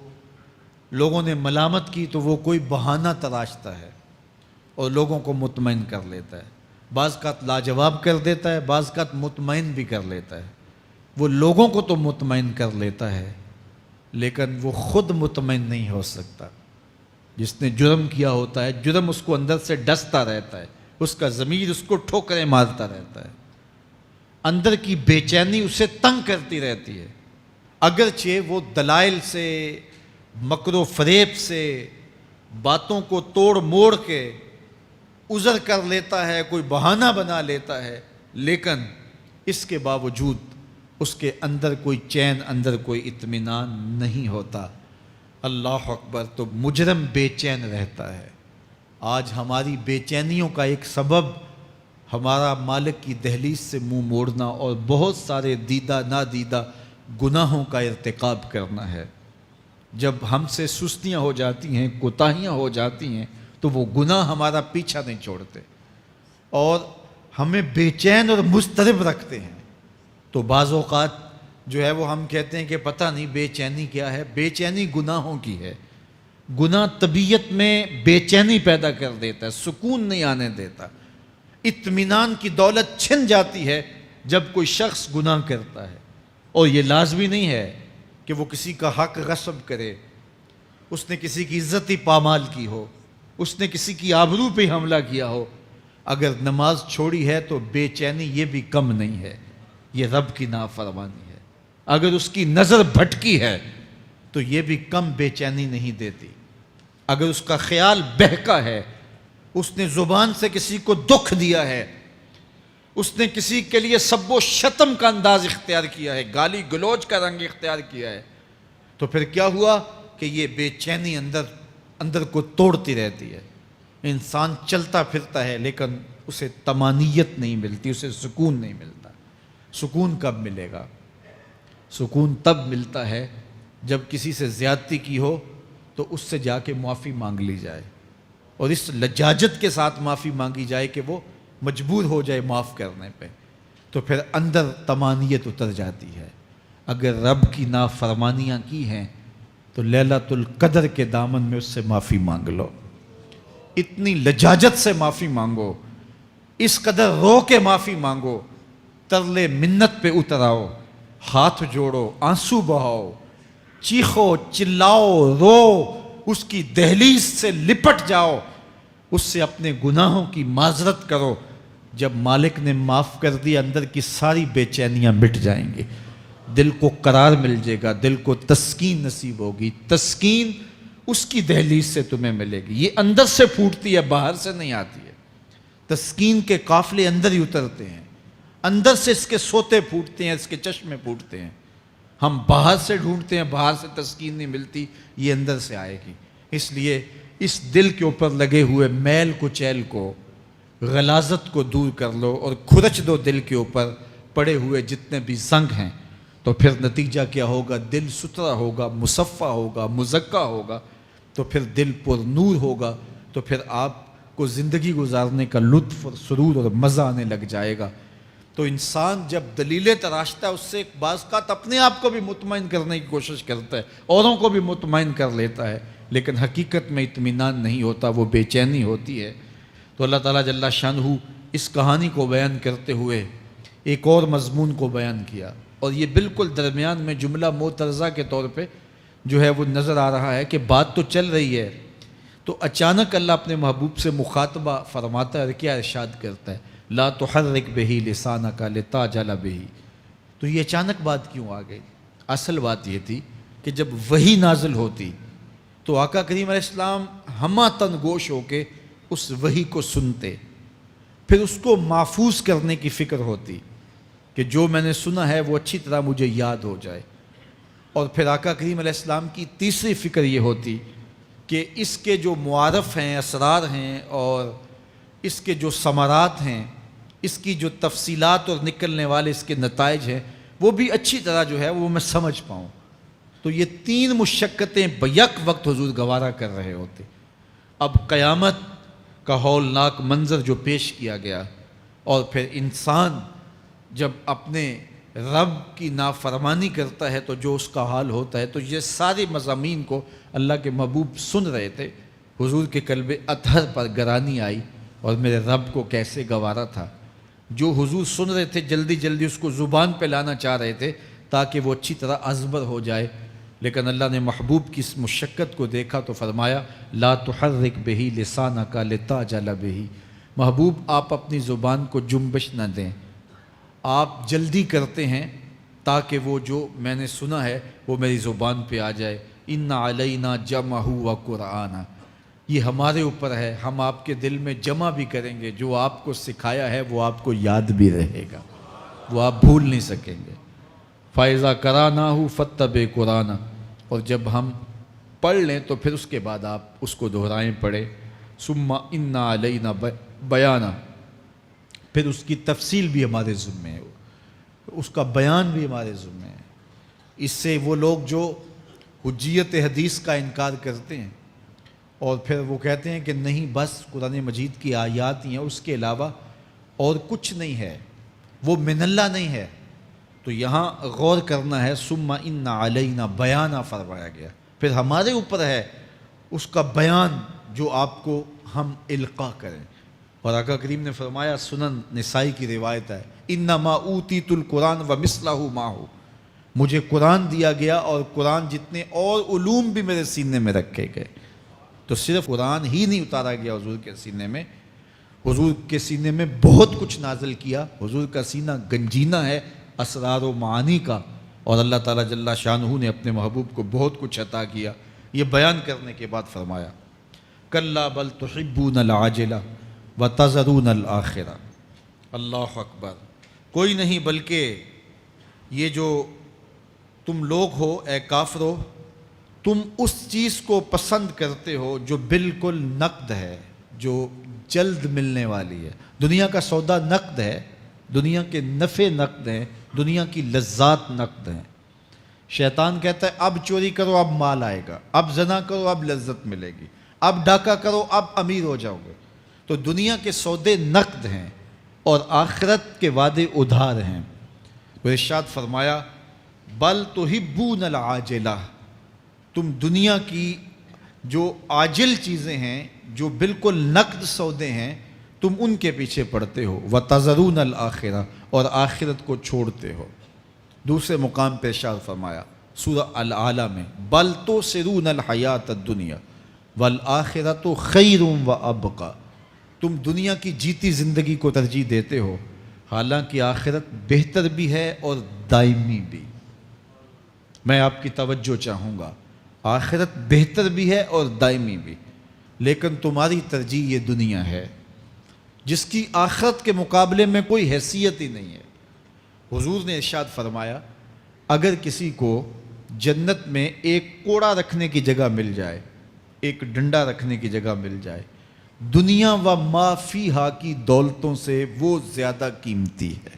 لوگوں نے ملامت کی تو وہ کوئی بہانہ تلاشتا ہے اور لوگوں کو مطمئن کر لیتا ہے۔ بعض اوقات لاجواب کر دیتا ہے، بعض اوقات مطمئن بھی کر لیتا ہے۔ وہ لوگوں کو تو مطمئن کر لیتا ہے لیکن وہ خود مطمئن نہیں ہو سکتا۔ جس نے جرم کیا ہوتا ہے، جرم اس کو اندر سے ڈستا رہتا ہے، اس کا ضمیر اس کو ٹھوکریں مارتا رہتا ہے، اندر کی بے چینی اسے تنگ کرتی رہتی ہے۔ اگرچہ وہ دلائل سے، مکر و فریب سے، باتوں کو توڑ موڑ کے عذر کر لیتا ہے، کوئی بہانہ بنا لیتا ہے، لیکن اس کے باوجود اس کے اندر کوئی چین، اندر کوئی اطمینان نہیں ہوتا۔ اللہ اکبر۔ تو مجرم بے چین رہتا ہے۔ آج ہماری بے چینیوں کا ایک سبب ہمارا مالک کی دہلیز سے منہ موڑنا اور بہت سارے دیدہ نادیدہ گناہوں کا ارتکاب کرنا ہے۔ جب ہم سے سستیاں ہو جاتی ہیں، کوتاہیاں ہو جاتی ہیں، تو وہ گناہ ہمارا پیچھا نہیں چھوڑتے اور ہمیں بے چین اور مضطرب رکھتے ہیں۔ تو بعض اوقات جو ہے وہ ہم کہتے ہیں کہ پتہ نہیں بے چینی کیا ہے۔ بے چینی گناہوں کی ہے۔ گناہ طبیعت میں بے چینی پیدا کر دیتا ہے، سکون نہیں آنے دیتا۔ اطمینان کی دولت چھن جاتی ہے جب کوئی شخص گناہ کرتا ہے، اور یہ لازمی نہیں ہے کہ وہ کسی کا حق غصب کرے، اس نے کسی کی عزت ہی پامال کی ہو، اس نے کسی کی آبرو پہ حملہ کیا ہو۔ اگر نماز چھوڑی ہے تو بے چینی یہ بھی کم نہیں ہے، یہ رب کی نافرمانی ہے۔ اگر اس کی نظر بھٹکی ہے تو یہ بھی کم بے چینی نہیں دیتی۔ اگر اس کا خیال بہکا ہے، اس نے زبان سے کسی کو دکھ دیا ہے، اس نے کسی کے لیے سب و شتم کا انداز اختیار کیا ہے، گالی گلوچ کا رنگ اختیار کیا ہے، تو پھر کیا ہوا کہ یہ بے چینی اندر کو توڑتی رہتی ہے۔ انسان چلتا پھرتا ہے لیکن اسے طمانینت نہیں ملتی، اسے سکون نہیں ملتا۔ سکون کب ملے گا؟ سکون تب ملتا ہے جب کسی سے زیادتی کی ہو تو اس سے جا کے معافی مانگ لی جائے، اور اس لجاجت کے ساتھ معافی مانگی جائے کہ وہ مجبور ہو جائے معاف کرنے پہ، تو پھر اندر طمانینت اتر جاتی ہے۔ اگر رب کی نافرمانیاں کی ہیں تو لیلۃ القدر کے دامن میں اس سے معافی مانگ لو، اتنی لجاجت سے معافی مانگو، اس قدر رو کے معافی مانگو، ترلے منت پہ اتر آؤ، ہاتھ جوڑو، آنسو بہاؤ، چیخو، چلاؤ، رو، اس کی دہلیز سے لپٹ جاؤ، اس سے اپنے گناہوں کی معذرت کرو. جب مالک نے معاف کر دیا اندر کی ساری بے چینیاں مٹ جائیں گی, دل کو قرار مل جائے گا, دل کو تسکین نصیب ہوگی. تسکین اس کی دہلیز سے تمہیں ملے گی. یہ اندر سے پھوٹتی ہے, باہر سے نہیں آتی ہے. تسکین کے قافلے اندر ہی اترتے ہیں, اندر سے اس کے سوتے پھوٹتے ہیں, اس کے چشمے پھوٹتے ہیں. ہم باہر سے ڈھونڈتے ہیں, باہر سے تسکین نہیں ملتی, یہ اندر سے آئے گی. اس لیے اس دل کے اوپر لگے ہوئے میل کچیل کو, غلاظت کو دور کر لو اور کھرچ دو دل کے اوپر پڑے ہوئے جتنے بھی زنگ ہیں. تو پھر نتیجہ کیا ہوگا؟ دل ستھرا ہوگا, مصفہ ہوگا, مزکہ ہوگا. تو پھر دل پر نور ہوگا. تو پھر آپ کو زندگی گزارنے کا لطف اور سرور اور مزہ آنے لگ جائے گا. تو انسان جب دلیلیں تراشتا ہے اس سے ایک بعض اوقات اپنے آپ کو بھی مطمئن کرنے کی کوشش کرتا ہے, اوروں کو بھی مطمئن کر لیتا ہے, لیکن حقیقت میں اطمینان نہیں ہوتا, وہ بے چینی ہوتی ہے. تو اللہ تعالیٰ جل شانہ اس کہانی کو بیان کرتے ہوئے ایک اور مضمون کو بیان کیا, اور یہ بالکل درمیان میں جملہ معترضہ کے طور پہ جو ہے وہ نظر آ رہا ہے کہ بات تو چل رہی ہے, تو اچانک اللہ اپنے محبوب سے مخاطبہ فرماتا ہے اور کیا ارشاد کرتا ہے؟ لا تحرک بہ لسانک لتعجل بہ. تو یہ اچانک بات کیوں آ گئی؟ اصل بات یہ تھی کہ جب وحی نازل ہوتی تو آقا کریم علیہ السلام ہمہ تن گوش ہو کے اس وحی کو سنتے, پھر اس کو محفوظ کرنے کی فکر ہوتی کہ جو میں نے سنا ہے وہ اچھی طرح مجھے یاد ہو جائے. اور پھر آقا کریم علیہ السلام کی تیسری فکر یہ ہوتی کہ اس کے جو معارف ہیں, اسرار ہیں, اور اس کے جو ثمرات ہیں, اس کی جو تفصیلات اور نکلنے والے اس کے نتائج ہیں, وہ بھی اچھی طرح جو ہے وہ میں سمجھ پاؤں. تو یہ تین مشقتیں بیک وقت حضور گوارا کر رہے ہوتے. اب قیامت کا ہولناک منظر جو پیش کیا گیا, اور پھر انسان جب اپنے رب کی نافرمانی کرتا ہے تو جو اس کا حال ہوتا ہے, تو یہ سارے مضامین کو اللہ کے محبوب سن رہے تھے. حضور کے قلب اطہر پر گرانی آئی, اور میرے رب کو کیسے گوارا تھا. جو حضور سن رہے تھے جلدی جلدی اس کو زبان پہ لانا چاہ رہے تھے تاکہ وہ اچھی طرح ازبر ہو جائے, لیکن اللہ نے محبوب کی اس مشقت کو دیکھا تو فرمایا لا تحرک بہ لسانک لتعجل بہ. محبوب آپ اپنی زبان کو جنبش نہ دیں, آپ جلدی کرتے ہیں تاکہ وہ جو میں نے سنا ہے وہ میری زبان پہ آ جائے. ان علینا جمعہ و قرآن, یہ ہمارے اوپر ہے, ہم آپ کے دل میں جمع بھی کریں گے. جو آپ کو سکھایا ہے وہ آپ کو یاد بھی رہے گا, وہ آپ بھول نہیں سکیں گے. فَإِذَا قَرَأْنَاهُ فَاتَّبِعْ قُرْآنَهُ, اور جب ہم پڑھ لیں تو پھر اس کے بعد آپ اس کو دہرائیں پڑھیں. ثُمَّ إِنَّ عَلَيْنَا بَيَانًا, پھر اس کی تفصیل بھی ہمارے ذمہ ہے, اس کا بیان بھی ہمارے ذمہ ہے. اس سے وہ لوگ جو حجیت حدیث کا انکار کرتے ہیں اور پھر وہ کہتے ہیں کہ نہیں بس قرآن مجید کی آیات ہی ہیں, اس کے علاوہ اور کچھ نہیں ہے, وہ من اللہ نہیں ہے, تو یہاں غور کرنا ہے. ثم ان علینا بیانہ فرمایا گیا, پھر ہمارے اوپر ہے اس کا بیان جو آپ کو ہم القاء کریں. اور آقا کریم نے فرمایا, سنن نسائی کی روایت ہے, انما اوتیت القرآن ومثلہ معہ, مجھے قرآن دیا گیا اور قرآن جتنے اور علوم بھی میرے سینے میں رکھے گئے. تو صرف قرآن ہی نہیں اتارا گیا حضور کے سینے میں, حضور کے سینے میں بہت کچھ نازل کیا. حضور کا سینہ گنجینہ ہے اسرار و معانی کا, اور اللہ تعالیٰ جل شانہ نے اپنے محبوب کو بہت کچھ عطا کیا. یہ بیان کرنے کے بعد فرمایا کلا بل تحبون العاجلہ وتذرون الآخرہ. اللہ اکبر. کوئی نہیں بلکہ یہ جو تم لوگ ہو اے کافرو, تم اس چیز کو پسند کرتے ہو جو بالکل نقد ہے, جو جلد ملنے والی ہے. دنیا کا سودا نقد ہے, دنیا کے نفع نقد ہیں, دنیا کی لذات نقد ہیں. شیطان کہتا ہے اب چوری کرو اب مال آئے گا, اب زنا کرو اب لذت ملے گی, اب ڈاکہ کرو اب امیر ہو جاؤ گے. تو دنیا کے سودے نقد ہیں اور آخرت کے وعدے ادھار ہیں. تو ارشاد فرمایا بل تحبون العاجلہ, تم دنیا کی جو عاجل چیزیں ہیں, جو بالکل نقد سودے ہیں, تم ان کے پیچھے پڑتے ہو. وتذرون الآخرہ, اور آخرت کو چھوڑتے ہو. دوسرے مقام پہ ارشاد فرمایا سورہ الاعلیٰ میں بل تؤثرون الحیات الدنیا والآخرۃ خیر وابقیٰ, تم دنیا کی جیتی زندگی کو ترجیح دیتے ہو، حالانکہ آخرت بہتر بھی ہے اور دائمی بھی۔ میں آپ کی توجہ چاہوں گا، آخرت بہتر بھی ہے اور دائمی بھی، لیکن تمہاری ترجیح یہ دنیا ہے جس کی آخرت کے مقابلے میں کوئی حیثیت ہی نہیں ہے۔ حضور نے ارشاد فرمایا، اگر کسی کو جنت میں ایک کوڑا رکھنے کی جگہ مل جائے، ایک ڈنڈا رکھنے کی جگہ مل جائے، دنیا و ما فیہا کی دولتوں سے وہ زیادہ قیمتی ہے۔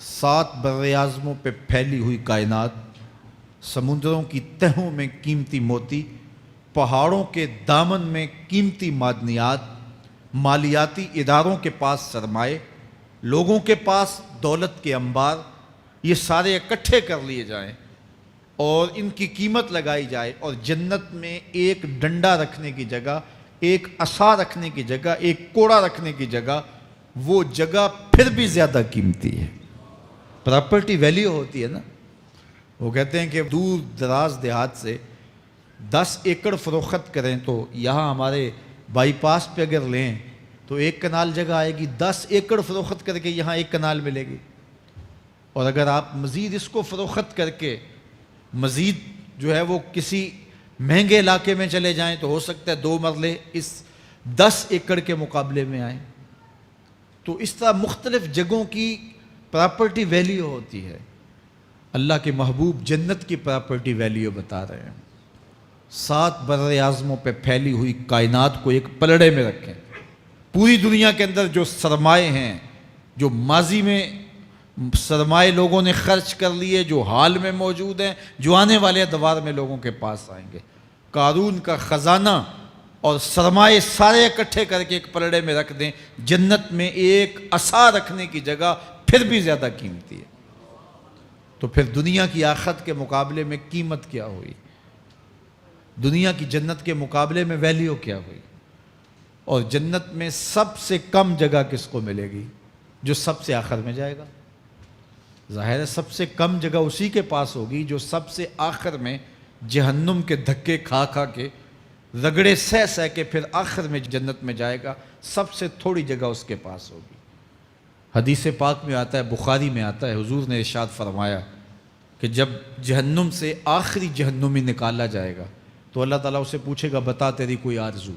7 براعظموں پہ پھیلی ہوئی کائنات، سمندروں کی تہوں میں قیمتی موتی، پہاڑوں کے دامن میں قیمتی معدنیات، مالیاتی اداروں کے پاس سرمائے، لوگوں کے پاس دولت کے انبار، یہ سارے اکٹھے کر لیے جائیں اور ان کی قیمت لگائی جائے، اور جنت میں ایک ڈنڈا رکھنے کی جگہ، ایک عصا رکھنے کی جگہ، ایک کوڑا رکھنے کی جگہ، وہ جگہ پھر بھی زیادہ قیمتی ہے۔ پراپرٹی ویلیو ہوتی ہے نا، وہ کہتے ہیں کہ دور دراز دیہات سے 10 ایکڑ فروخت کریں تو یہاں ہمارے بائی پاس پہ اگر لیں تو 1 کنال جگہ آئے گی، 10 ایکڑ فروخت کر کے یہاں 1 کنال ملے گی۔ اور اگر آپ مزید اس کو فروخت کر کے مزید جو ہے وہ کسی مہنگے علاقے میں چلے جائیں تو ہو سکتا ہے 2 مرلے اس 10 ایکڑ کے مقابلے میں آئیں۔ تو اس طرح مختلف جگہوں کی پراپرٹی ویلیو ہوتی ہے۔ اللہ کے محبوب جنت کی پراپرٹی ویلیو بتا رہے ہیں۔ 7 براعظموں پہ پھیلی ہوئی کائنات کو ایک پلڑے میں رکھیں، پوری دنیا کے اندر جو سرمائے ہیں، جو ماضی میں سرمائے لوگوں نے خرچ کر لیے، جو حال میں موجود ہیں، جو آنے والے ادوار میں لوگوں کے پاس آئیں گے، قارون کا خزانہ اور سرمائے سارے اکٹھے کر کے ایک پلڑے میں رکھ دیں، جنت میں ایک عصا رکھنے کی جگہ پھر بھی زیادہ قیمتی ہے۔ تو پھر دنیا کی آخرت کے مقابلے میں قیمت کیا ہوئی؟ دنیا کی جنت کے مقابلے میں ویلیو کیا ہوئی؟ اور جنت میں سب سے کم جگہ کس کو ملے گی؟ جو سب سے آخر میں جائے گا۔ ظاہر ہے سب سے کم جگہ اسی کے پاس ہوگی جو سب سے آخر میں جہنم کے دھکے کھا کھا کے، رگڑے سہ سہ کے پھر آخر میں جنت میں جائے گا۔ سب سے تھوڑی جگہ اس کے پاس ہوگی۔ حدیث پاک میں آتا ہے، بخاری میں آتا ہے، حضور نے ارشاد فرمایا کہ جب جہنم سے آخری جہنمی نکالا جائے گا تو اللہ تعالیٰ اسے پوچھے گا، بتا تیری کوئی آرزو؟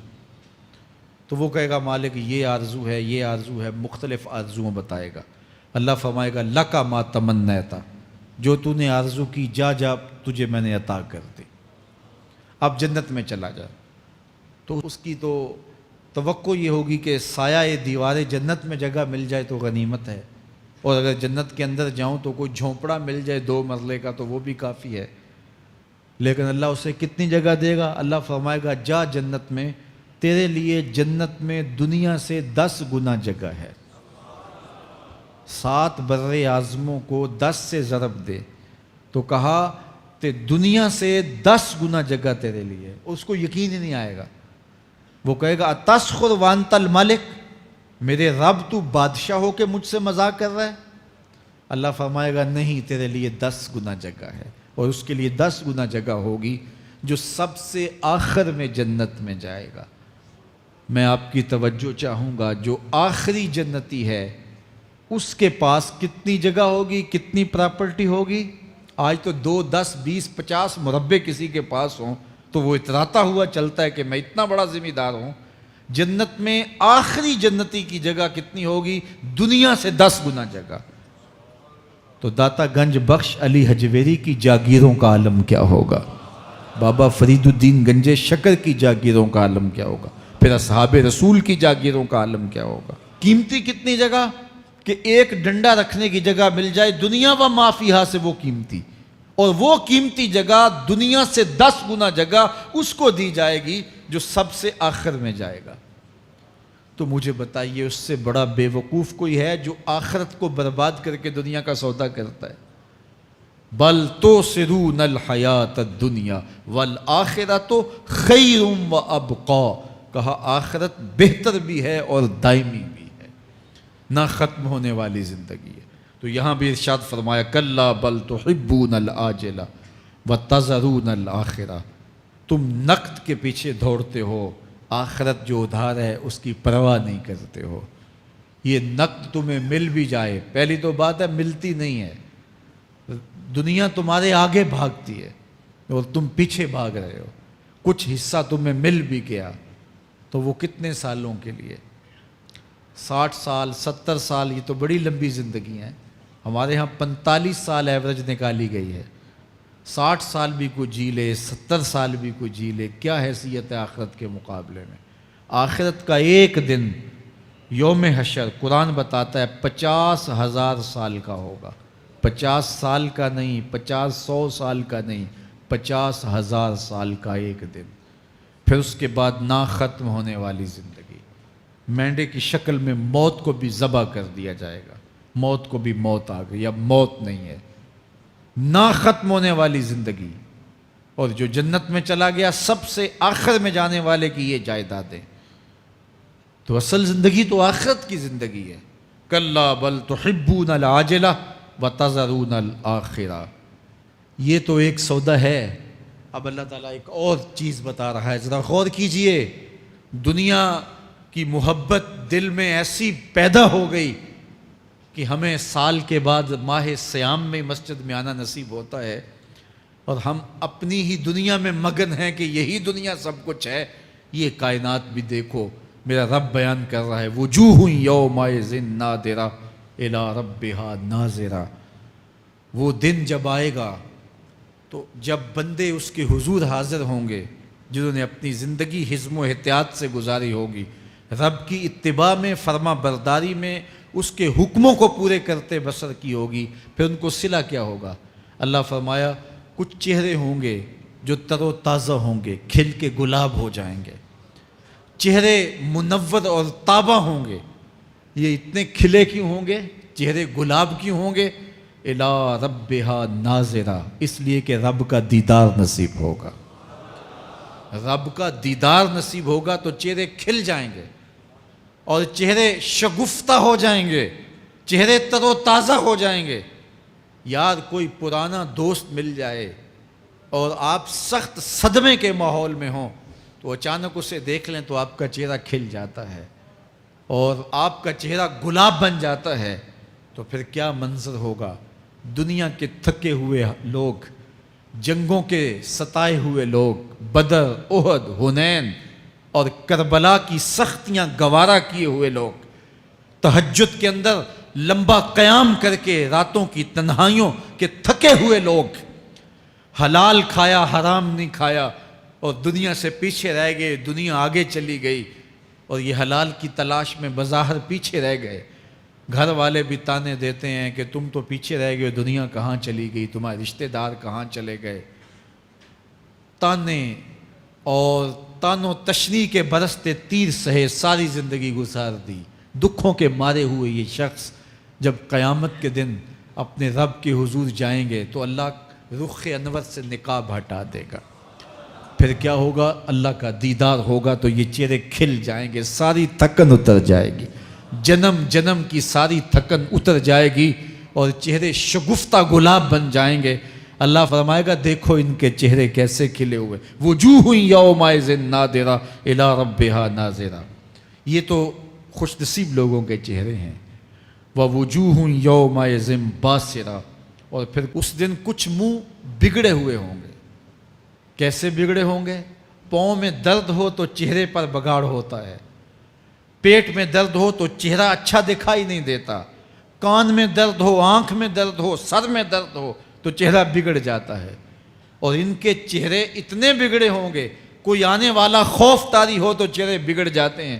تو وہ کہے گا، مالک یہ آرزو ہے، یہ آرزو ہے، مختلف آرزویں بتائے گا۔ اللہ فرمائے گا، لکا ما تمنیتا، جو تو نے آرزو کی جا جا تجھے میں نے عطا کر دی، اب جنت میں چلا جا۔ تو اس کی تو توقع یہ ہوگی کہ سایہ دیوار جنت میں جگہ مل جائے تو غنیمت ہے، اور اگر جنت کے اندر جاؤں تو کوئی جھونپڑا مل جائے 2 مرلے کا تو وہ بھی کافی ہے۔ لیکن اللہ اسے کتنی جگہ دے گا؟ اللہ فرمائے گا، جا جنت میں، تیرے لیے جنت میں دنیا سے 10 گنا جگہ ہے۔ 7 براعظموں کو 10 سے ضرب دے تو کہا کہ دنیا سے 10 گنا جگہ تیرے لیے۔ اس کو یقین ہی نہیں آئے گا، وہ کہے گا، اتسخر وانت الملک، میرے رب تو بادشاہ ہو کے مجھ سے مذاق کر رہا ہے؟ اللہ فرمائے گا، نہیں، تیرے لیے 10 گنا جگہ ہے، اور اس کے لیے 10 گنا جگہ ہوگی جو سب سے آخر میں جنت میں جائے گا۔ میں آپ کی توجہ چاہوں گا، جو آخری جنتی ہے اس کے پاس کتنی جگہ ہوگی، کتنی پراپرٹی ہوگی؟ آج تو 2، 10، 20، 50 مربع کسی کے پاس ہوں تو وہ اتراتا ہوا چلتا ہے کہ میں اتنا بڑا ذمہ دار ہوں۔ جنت میں آخری جنتی کی جگہ کتنی ہوگی؟ دنیا سے 10 گنا جگہ۔ تو داتا گنج بخش علی حجویری کی جاگیروں کا عالم کیا ہوگا؟ بابا فرید الدین گنج شکر کی جاگیروں کا عالم کیا ہوگا؟ پھر اصحاب رسول کی جاگیروں کا عالم کیا ہوگا؟ قیمتی کتنی جگہ کہ ایک ڈنڈا رکھنے کی جگہ مل جائے، دنیا و ما فیہا سے وہ قیمتی، اور وہ قیمتی جگہ دنیا سے 10 گنا جگہ اس کو دی جائے گی جو سب سے آخر میں جائے گا۔ تو مجھے بتائیے، اس سے بڑا بے وقوف کوئی ہے جو آخرت کو برباد کر کے دنیا کا سودا کرتا ہے؟ بل تؤثرون الحیات الدنیا والآخرۃ خیر وابقی، کہا آخرت بہتر بھی ہے اور دائمی بھی ہے، نہ ختم ہونے والی زندگی ہے۔ تو یہاں بھی ارشاد فرمایا، کلا بل تحبون العاجلہ وتذرون الآخرہ، تم نقد کے پیچھے دوڑتے ہو، آخرت جو ادھار ہے اس کی پرواہ نہیں کرتے ہو۔ یہ نقد تمہیں مل بھی جائے، پہلی تو بات ہے ملتی نہیں ہے، دنیا تمہارے آگے بھاگتی ہے اور تم پیچھے بھاگ رہے ہو۔ کچھ حصہ تمہیں مل بھی گیا تو وہ کتنے سالوں کے لیے؟ 60 سال 70 سال، یہ تو بڑی لمبی زندگی ہیں۔ ہمارے ہاں 45 سال ایوریج نکالی گئی ہے۔ 60 سال بھی کوئی جی لے، 70 سال بھی کوئی جی لے، کیا حیثیت ہے آخرت کے مقابلے میں؟ آخرت کا ایک دن یوم حشر قرآن بتاتا ہے 50,000 سال کا ہوگا۔ 50 سال کا نہیں، 100 سال کا نہیں، 50,000 سال کا ایک دن۔ پھر اس کے بعد نا ختم ہونے والی زندگی، مینڈے کی شکل میں موت کو بھی ذبح کر دیا جائے گا۔ موت کو بھی موت آ گئی، اب موت نہیں ہے، نا ختم ہونے والی زندگی۔ اور جو جنت میں چلا گیا سب سے آخر میں جانے والے کی یہ جائیدادیں۔ تو اصل زندگی تو آخرت کی زندگی ہے۔ کلا بل تحبون العاجلہ وتذرون الآخرہ، یہ تو ایک سودا ہے۔ اب اللہ تعالیٰ ایک اور چیز بتا رہا ہے، ذرا غور کیجئے۔ دنیا کی محبت دل میں ایسی پیدا ہو گئی کہ ہمیں سال کے بعد ماہ سیام میں مسجد میں آنا نصیب ہوتا ہے، اور ہم اپنی ہی دنیا میں مگن ہیں کہ یہی دنیا سب کچھ ہے۔ یہ کائنات بھی دیکھو، میرا رب بیان کر رہا ہے، وجوہ یومئذ ناظرہ الی ربہا ناظرہ۔ وہ دن جب آئے گا تو جب بندے اس کے حضور حاضر ہوں گے، جنہوں نے اپنی زندگی حزم و احتیاط سے گزاری ہوگی، رب کی اتباع میں، فرما برداری میں، اس کے حکموں کو پورے کرتے بسر کی ہوگی، پھر ان کو صلہ کیا ہوگا؟ اللہ فرمایا کچھ چہرے ہوں گے جو تر و تازہ ہوں گے، کھل کے گلاب ہو جائیں گے، چہرے منور اور تابہ ہوں گے۔ یہ اتنے کھلے کیوں ہوں گے؟ چہرے گلاب کیوں ہوں گے؟ الی ربہا ناظرہ، اس لیے کہ رب کا دیدار نصیب ہوگا۔ رب کا دیدار نصیب ہوگا تو چہرے کھل جائیں گے اور چہرے شگفتہ ہو جائیں گے، چہرے تر و تازہ ہو جائیں گے۔ یار کوئی پرانا دوست مل جائے اور آپ سخت صدمے کے ماحول میں ہوں تو اچانک اسے دیکھ لیں تو آپ کا چہرہ کھل جاتا ہے اور آپ کا چہرہ گلاب بن جاتا ہے، تو پھر کیا منظر ہوگا؟ دنیا کے تھکے ہوئے لوگ، جنگوں کے ستائے ہوئے لوگ، بدر، احد، حنین اور کربلا کی سختیاں گوارا کیے ہوئے لوگ، تہجد کے اندر لمبا قیام کر کے راتوں کی تنہائیوں کے تھکے ہوئے لوگ، حلال کھایا حرام نہیں کھایا اور دنیا سے پیچھے رہ گئے، دنیا آگے چلی گئی اور یہ حلال کی تلاش میں بظاہر پیچھے رہ گئے۔ گھر والے بھی تانے دیتے ہیں کہ تم تو پیچھے رہ گئے، دنیا کہاں چلی گئی، تمہارے رشتہ دار کہاں چلے گئے۔ تانے اور تانوں تشنیع کے برستے تیر سہے ساری زندگی گزار دی۔ دکھوں کے مارے ہوئے یہ شخص جب قیامت کے دن اپنے رب کے حضور جائیں گے تو اللہ رخ انور سے نقاب ہٹا دے گا۔ پھر کیا ہوگا؟ اللہ کا دیدار ہوگا تو یہ چہرے کھل جائیں گے، ساری تھکن اتر جائے گی، جنم جنم کی ساری تھکن اتر جائے گی اور چہرے شگفتہ گلاب بن جائیں گے۔ اللہ فرمائے گا دیکھو ان کے چہرے کیسے کھلے ہوئے، وجوہ یومئذ ناظرہ الی ربہا ناظرہ۔ یہ تو خوش نصیب لوگوں کے چہرے ہیں۔ ووجوہ یومئذ باسرہ، اور پھر اس دن کچھ منہ بگڑے ہوئے ہوں گے۔ کیسے بگڑے ہوں گے؟ پاؤں میں درد ہو تو چہرے پر بگاڑ ہوتا ہے، پیٹ میں درد ہو تو چہرہ اچھا دکھائی نہیں دیتا، کان میں درد ہو، آنکھ میں درد ہو، سر میں درد ہو تو چہرہ بگڑ جاتا ہے۔ اور ان کے چہرے اتنے بگڑے ہوں گے، کوئی آنے والا خوف طاری ہو تو چہرے بگڑ جاتے ہیں۔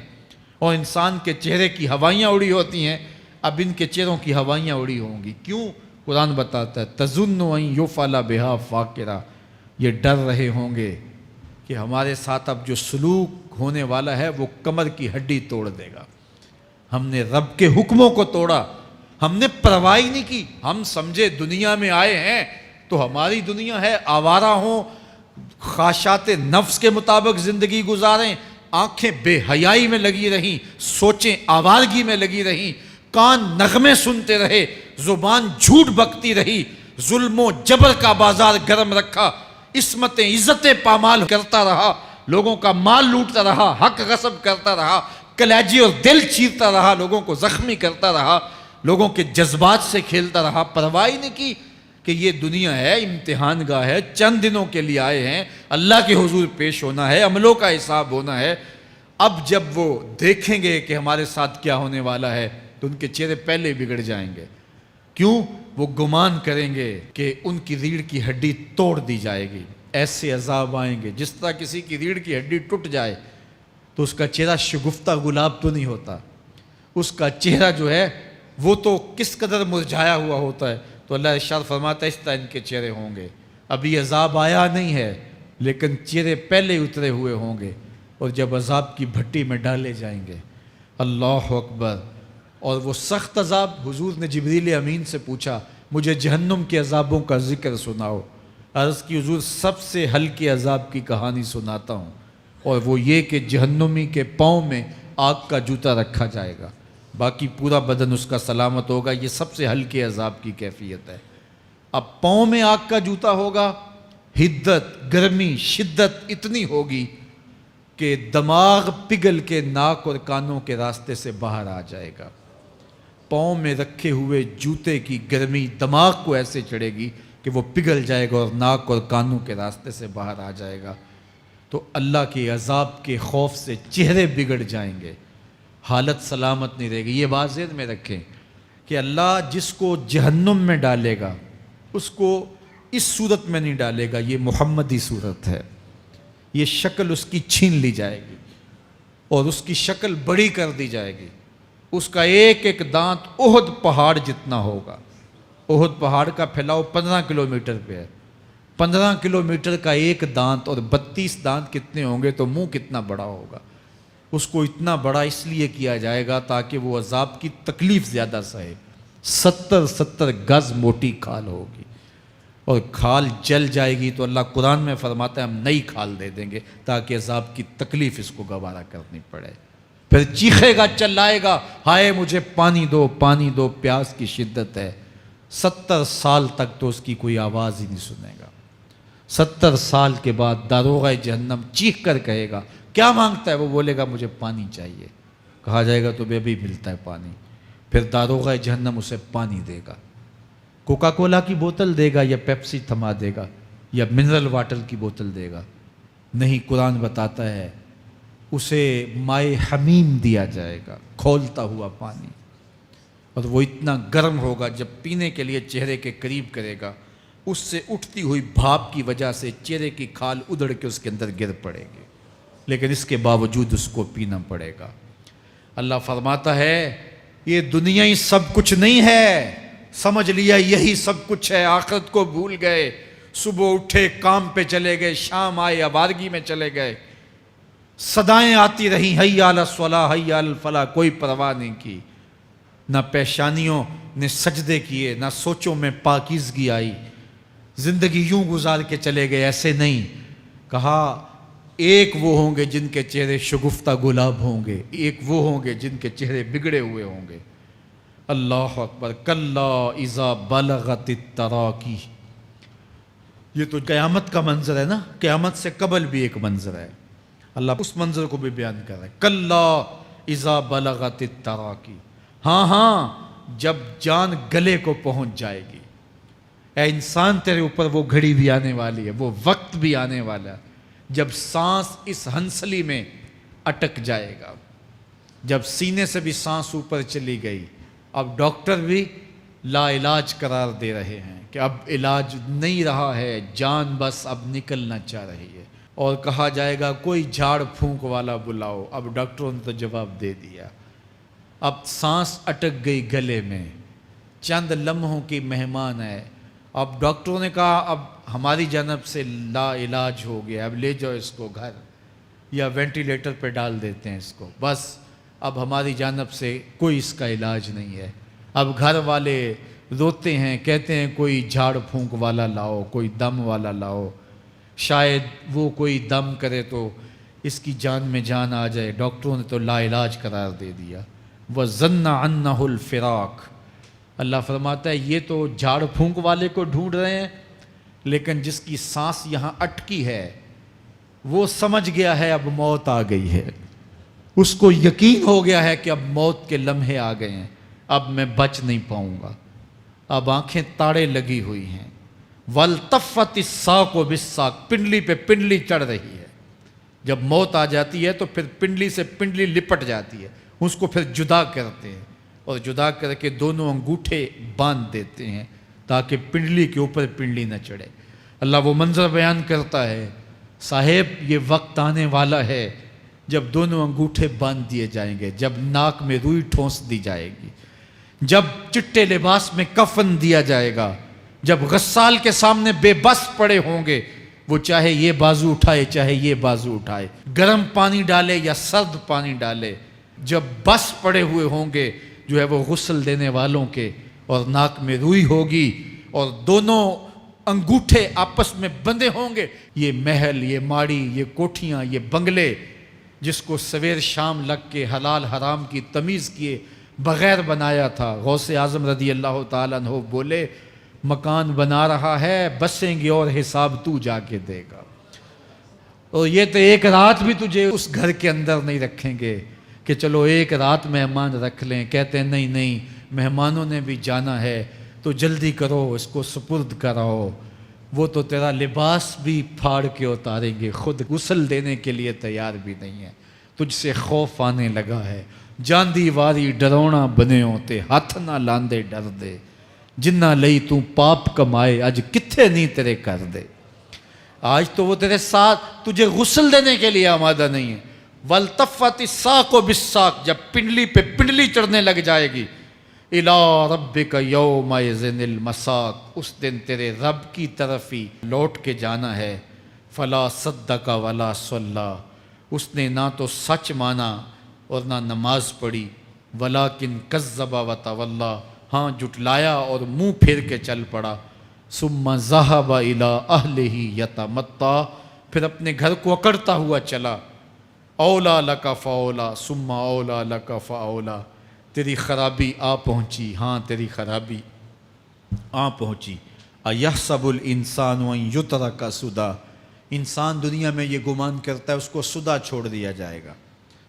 اور انسان کے چہرے کی ہوائیاں اڑی ہوتی ہیں، اب ان کے چہروں کی ہوائیاں اڑی ہوں گی۔ کیوں؟ قرآن بتاتا ہے تظن ان یفعل بہا فاقرہ، یہ ڈر رہے ہوں گے کہ ہمارے ساتھ اب جو سلوک ہونے والا ہے وہ کمر کی ہڈی توڑ دے گا۔ ہم نے رب کے حکموں کو توڑا، ہم نے پرواہ نہیں کی، ہم سمجھے دنیا میں آئے ہیں تو ہماری دنیا ہے، آوارہ ہوں، خواہشات نفس کے مطابق زندگی گزاریں، آنکھیں بے حیائی میں لگی رہیں، سوچیں آوارگی میں لگی رہیں، کان نغمے سنتے رہے، زبان جھوٹ بکتی رہی، ظلم و جبر کا بازار گرم رکھا، عصمتیں عزتیں پامال کرتا رہا، لوگوں کا مال لوٹتا رہا، حق غصب کرتا رہا، کلیجے اور دل چیرتا رہا، لوگوں کو زخمی کرتا رہا، لوگوں کے جذبات سے کھیلتا رہا، پرواہ نہیں کی کہ یہ دنیا ہے، امتحان گاہ ہے، چند دنوں کے لیے آئے ہیں، اللہ کے حضور پیش ہونا ہے، عملوں کا حساب ہونا ہے۔ اب جب وہ دیکھیں گے کہ ہمارے ساتھ کیا ہونے والا ہے تو ان کے چہرے پہلے بگڑ جائیں گے۔ کیوں؟ وہ گمان کریں گے کہ ان کی ریڑھ کی ہڈی توڑ دی جائے گی، ایسے عذاب آئیں گے جس طرح کسی کی ریڑھ کی ہڈی ٹوٹ جائے تو اس کا چہرہ شگفتہ گلاب تو نہیں ہوتا، اس کا چہرہ جو ہے وہ تو کس قدر مرجھایا ہوا ہوتا ہے۔ تو اللہ ارشاد فرماتا ہے اس طرح ان کے چہرے ہوں گے۔ ابھی عذاب آیا نہیں ہے لیکن چہرے پہلے اترے ہوئے ہوں گے، اور جب عذاب کی بھٹی میں ڈالے جائیں گے، اللہ اکبر، اور وہ سخت عذاب، حضور نے جبریل امین سے پوچھا مجھے جہنم کے عذابوں کا ذکر سناؤ۔ عرض کی حضور سب سے ہلکے عذاب کی کہانی سناتا ہوں، اور وہ یہ کہ جہنمی کے پاؤں میں آگ کا جوتا رکھا جائے گا، باقی پورا بدن اس کا سلامت ہوگا۔ یہ سب سے ہلکے عذاب کی کیفیت ہے۔ اب پاؤں میں آگ کا جوتا ہوگا، حدت، گرمی، شدت اتنی ہوگی کہ دماغ پگھل کے ناک اور کانوں کے راستے سے باہر آ جائے گا۔ پاؤں میں رکھے ہوئے جوتے کی گرمی دماغ کو ایسے چڑھے گی کہ وہ پگھل جائے گا اور ناک اور کانوں کے راستے سے باہر آ جائے گا۔ تو اللہ کے عذاب کے خوف سے چہرے بگڑ جائیں گے، حالت سلامت نہیں رہے گی۔ یہ بات ذہن میں رکھیں کہ اللہ جس کو جہنم میں ڈالے گا اس کو اس صورت میں نہیں ڈالے گا، یہ محمدی صورت ہے، یہ شکل اس کی چھین لی جائے گی اور اس کی شکل بڑی کر دی جائے گی۔ اس کا ایک ایک دانت احد پہاڑ جتنا ہوگا۔ احد پہاڑ کا پھیلاؤ 15 کلومیٹر پہ ہے، 15 کلومیٹر کا ایک دانت، اور 32 دانت کتنے ہوں گے تو منہ کتنا بڑا ہوگا۔ اس کو اتنا بڑا اس لیے کیا جائے گا تاکہ وہ عذاب کی تکلیف زیادہ سہے۔ 70 گز موٹی کھال ہوگی، اور کھال جل جائے گی تو اللہ قرآن میں فرماتا ہے ہم نئی کھال دے دیں گے تاکہ عذاب کی تکلیف اس کو گوارا کرنی پڑے۔ پھر چیخے گا، چلائے گا، ہائے مجھے پانی دو، پانی دو، پیاس کی شدت ہے۔ 70 سال تک تو اس کی کوئی آواز ہی نہیں سنے گا۔ 70 سال کے بعد داروغہ جہنم چیخ کر کہے گا کیا مانگتا ہے؟ وہ بولے گا مجھے پانی چاہیے۔ کہا جائے گا تو بے بھی ملتا ہے پانی۔ پھر داروغہ جہنم اسے پانی دے گا، کوکا کولا کی بوتل دے گا یا پیپسی تھما دے گا یا منرل واٹر کی بوتل دے گا؟ نہیں، قرآن بتاتا ہے اسے مائے حمیم دیا جائے گا، کھولتا ہوا پانی، اور وہ اتنا گرم ہوگا جب پینے کے لیے چہرے کے قریب کرے گا اس سے اٹھتی ہوئی بھاپ کی وجہ سے چہرے کی کھال ادڑ کے اس کے اندر گر پڑے گی، لیکن اس کے باوجود اس کو پینا پڑے گا۔ اللہ فرماتا ہے یہ دنیا ہی سب کچھ نہیں ہے، سمجھ لیا یہی سب کچھ ہے، آخرت کو بھول گئے، صبح اٹھے کام پہ چلے گئے، شام آئے آوارگی میں چلے گئے، صدائیں آتی رہیں حی علی الصلاۃ حی علی الفلاح، کوئی پرواہ نہیں کی، نہ پیشانیوں نے سجدے کیے، نہ سوچوں میں پاکیزگی آئی، زندگی یوں گزار کے چلے گئے۔ ایسے نہیں، کہا ایک وہ ہوں گے جن کے چہرے شگفتہ گلاب ہوں گے، ایک وہ ہوں گے جن کے چہرے بگڑے ہوئے ہوں گے۔ اللہ اکبر، کلا اذا بلغت التراقی، یہ تو قیامت کا منظر ہے نا، قیامت سے قبل بھی ایک منظر ہے، اللہ اس منظر کو بھی بیان کر رہا ہے، کلا اذا بلغت التراقی، ہاں جب جان گلے کو پہنچ جائے گی۔ اے انسان تیرے اوپر وہ گھڑی بھی آنے والی ہے، وہ وقت بھی آنے والا ہے جب سانس اس ہنسلی میں اٹک جائے گا، جب سینے سے بھی سانس اوپر چلی گئی، اب ڈاکٹر بھی لا علاج قرار دے رہے ہیں کہ اب علاج نہیں رہا ہے، جان بس اب نکلنا چاہ رہی ہے، اور کہا جائے گا کوئی جھاڑ پھونک والا بلاؤ۔ اب ڈاکٹروں نے تو جواب دے دیا، اب سانس اٹک گئی گلے میں، چند لمحوں کی مہمان ہے۔ اب ڈاکٹروں نے کہا اب ہماری جانب سے لا علاج ہو گیا، اب لے جاؤ اس کو گھر یا وینٹیلیٹر پہ ڈال دیتے ہیں اس کو، بس اب ہماری جانب سے کوئی اس کا علاج نہیں ہے۔ اب گھر والے روتے ہیں، کہتے ہیں کوئی جھاڑ پھونک والا لاؤ، کوئی دم والا لاؤ، شاید وہ کوئی دم کرے تو اس کی جان میں جان آ جائے۔ ڈاکٹروں نے تو لا علاج قرار دے دیا۔ وَظَنَّ عَنَّهُ الْفِرَاقُ، اللہ فرماتا ہے یہ تو جھاڑ پھونک والے کو ڈھونڈ رہے ہیں، لیکن جس کی سانس یہاں اٹکی ہے وہ سمجھ گیا ہے اب موت آ گئی ہے، اس کو یقین ہو گیا ہے کہ اب موت کے لمحے آ گئے ہیں، اب میں بچ نہیں پاؤں گا، اب آنکھیں تاڑے لگی ہوئی ہیں۔ وَالْتَفَّتِ السَّاقُ بِالسَّاقِ، پنڈلی پہ پنڈلی چڑھ رہی ہے۔ جب موت آ جاتی ہے تو پھر پنڈلی سے پنڈلی لپٹ جاتی ہے، اس کو پھر جدا کرتے ہیں اور جدا کر کے دونوں انگوٹھے باندھ دیتے ہیں تاکہ پنڈلی کے اوپر پنڈلی نہ چڑھے۔ اللہ وہ منظر بیان کرتا ہے، صاحب یہ وقت آنے والا ہے جب دونوں انگوٹھے باندھ دیے جائیں گے، جب ناک میں روئی ٹھونس دی جائے گی، جب چٹے لباس میں کفن دیا جائے گا، جب غسال کے سامنے بے بس پڑے ہوں گے، وہ چاہے یہ بازو اٹھائے چاہے یہ بازو اٹھائے، گرم پانی ڈالے یا سرد پانی ڈالے، جب بس پڑے ہوئے ہوں گے جو ہے وہ غسل دینے والوں کے، اور ناک میں روئی ہوگی اور دونوں انگوٹھے آپس میں بندھے ہوں گے۔ یہ محل، یہ ماڑی، یہ کوٹھیاں، یہ بنگلے جس کو سویر شام لگ کے حلال حرام کی تمیز کیے بغیر بنایا تھا، غوث اعظم رضی اللہ تعالیٰ عنہ بولے مکان بنا رہا ہے، بسیں گے اور حساب تو جا کے دے گا، اور یہ تو ایک رات بھی تجھے اس گھر کے اندر نہیں رکھیں گے کہ چلو ایک رات مہمان رکھ لیں۔ کہتے ہیں نہیں نہیں، مہمانوں نے بھی جانا ہے تو جلدی کرو، اس کو سپرد کراؤ، وہ تو تیرا لباس بھی پھاڑ کے اتاریں گے، خود غسل دینے کے لیے تیار بھی نہیں ہے، تجھ سے خوف آنے لگا ہے۔ جاندی واری ڈرونا بنے ہوتے، ہاتھ نہ لاندے ڈر دے، جنہ لئی تو پاپ کمائے اج کتھے نہیں تیرے کر دے۔ آج تو وہ تیرے ساتھ تجھے غسل دینے کے لیے آمادہ نہیں ہے۔ وَالْتَفَّتِ السَّاقُ بِالسَّاقِ، جب پنڈلی پہ پنڈلی چڑھنے لگ جائے گی، إِلَىٰ رَبِّكَ يَوْمَئِذٍ الْمَسَاقُ، اس دن تیرے رب کی طرف ہی لوٹ کے جانا ہے۔ فَلَا صَدَّقَ وَلَا صَلَّىٰ، اس نے نہ تو سچ مانا اور نہ نماز پڑھی، وَلَٰكِنْ كَذَّبَ وَتَوَلَّىٰ، ہاں جھٹلایا اور منہ پھیر کے چل پڑا۔ ثُمَّ ذَهَبَ إِلَىٰ أَهْلِهِ يَتَمَطَّىٰ، پھر اپنے گھر کو اکڑتا ہوا چلا۔ اولا لک فاولا ثم اولا لک فاولا، تیری خرابی آ پہنچی، ہاں تیری خرابی آ پہنچی۔ ایحسب الانسان ان یترک سدی، انسان دنیا میں یہ گمان کرتا ہے اس کو سدا چھوڑ دیا جائے گا۔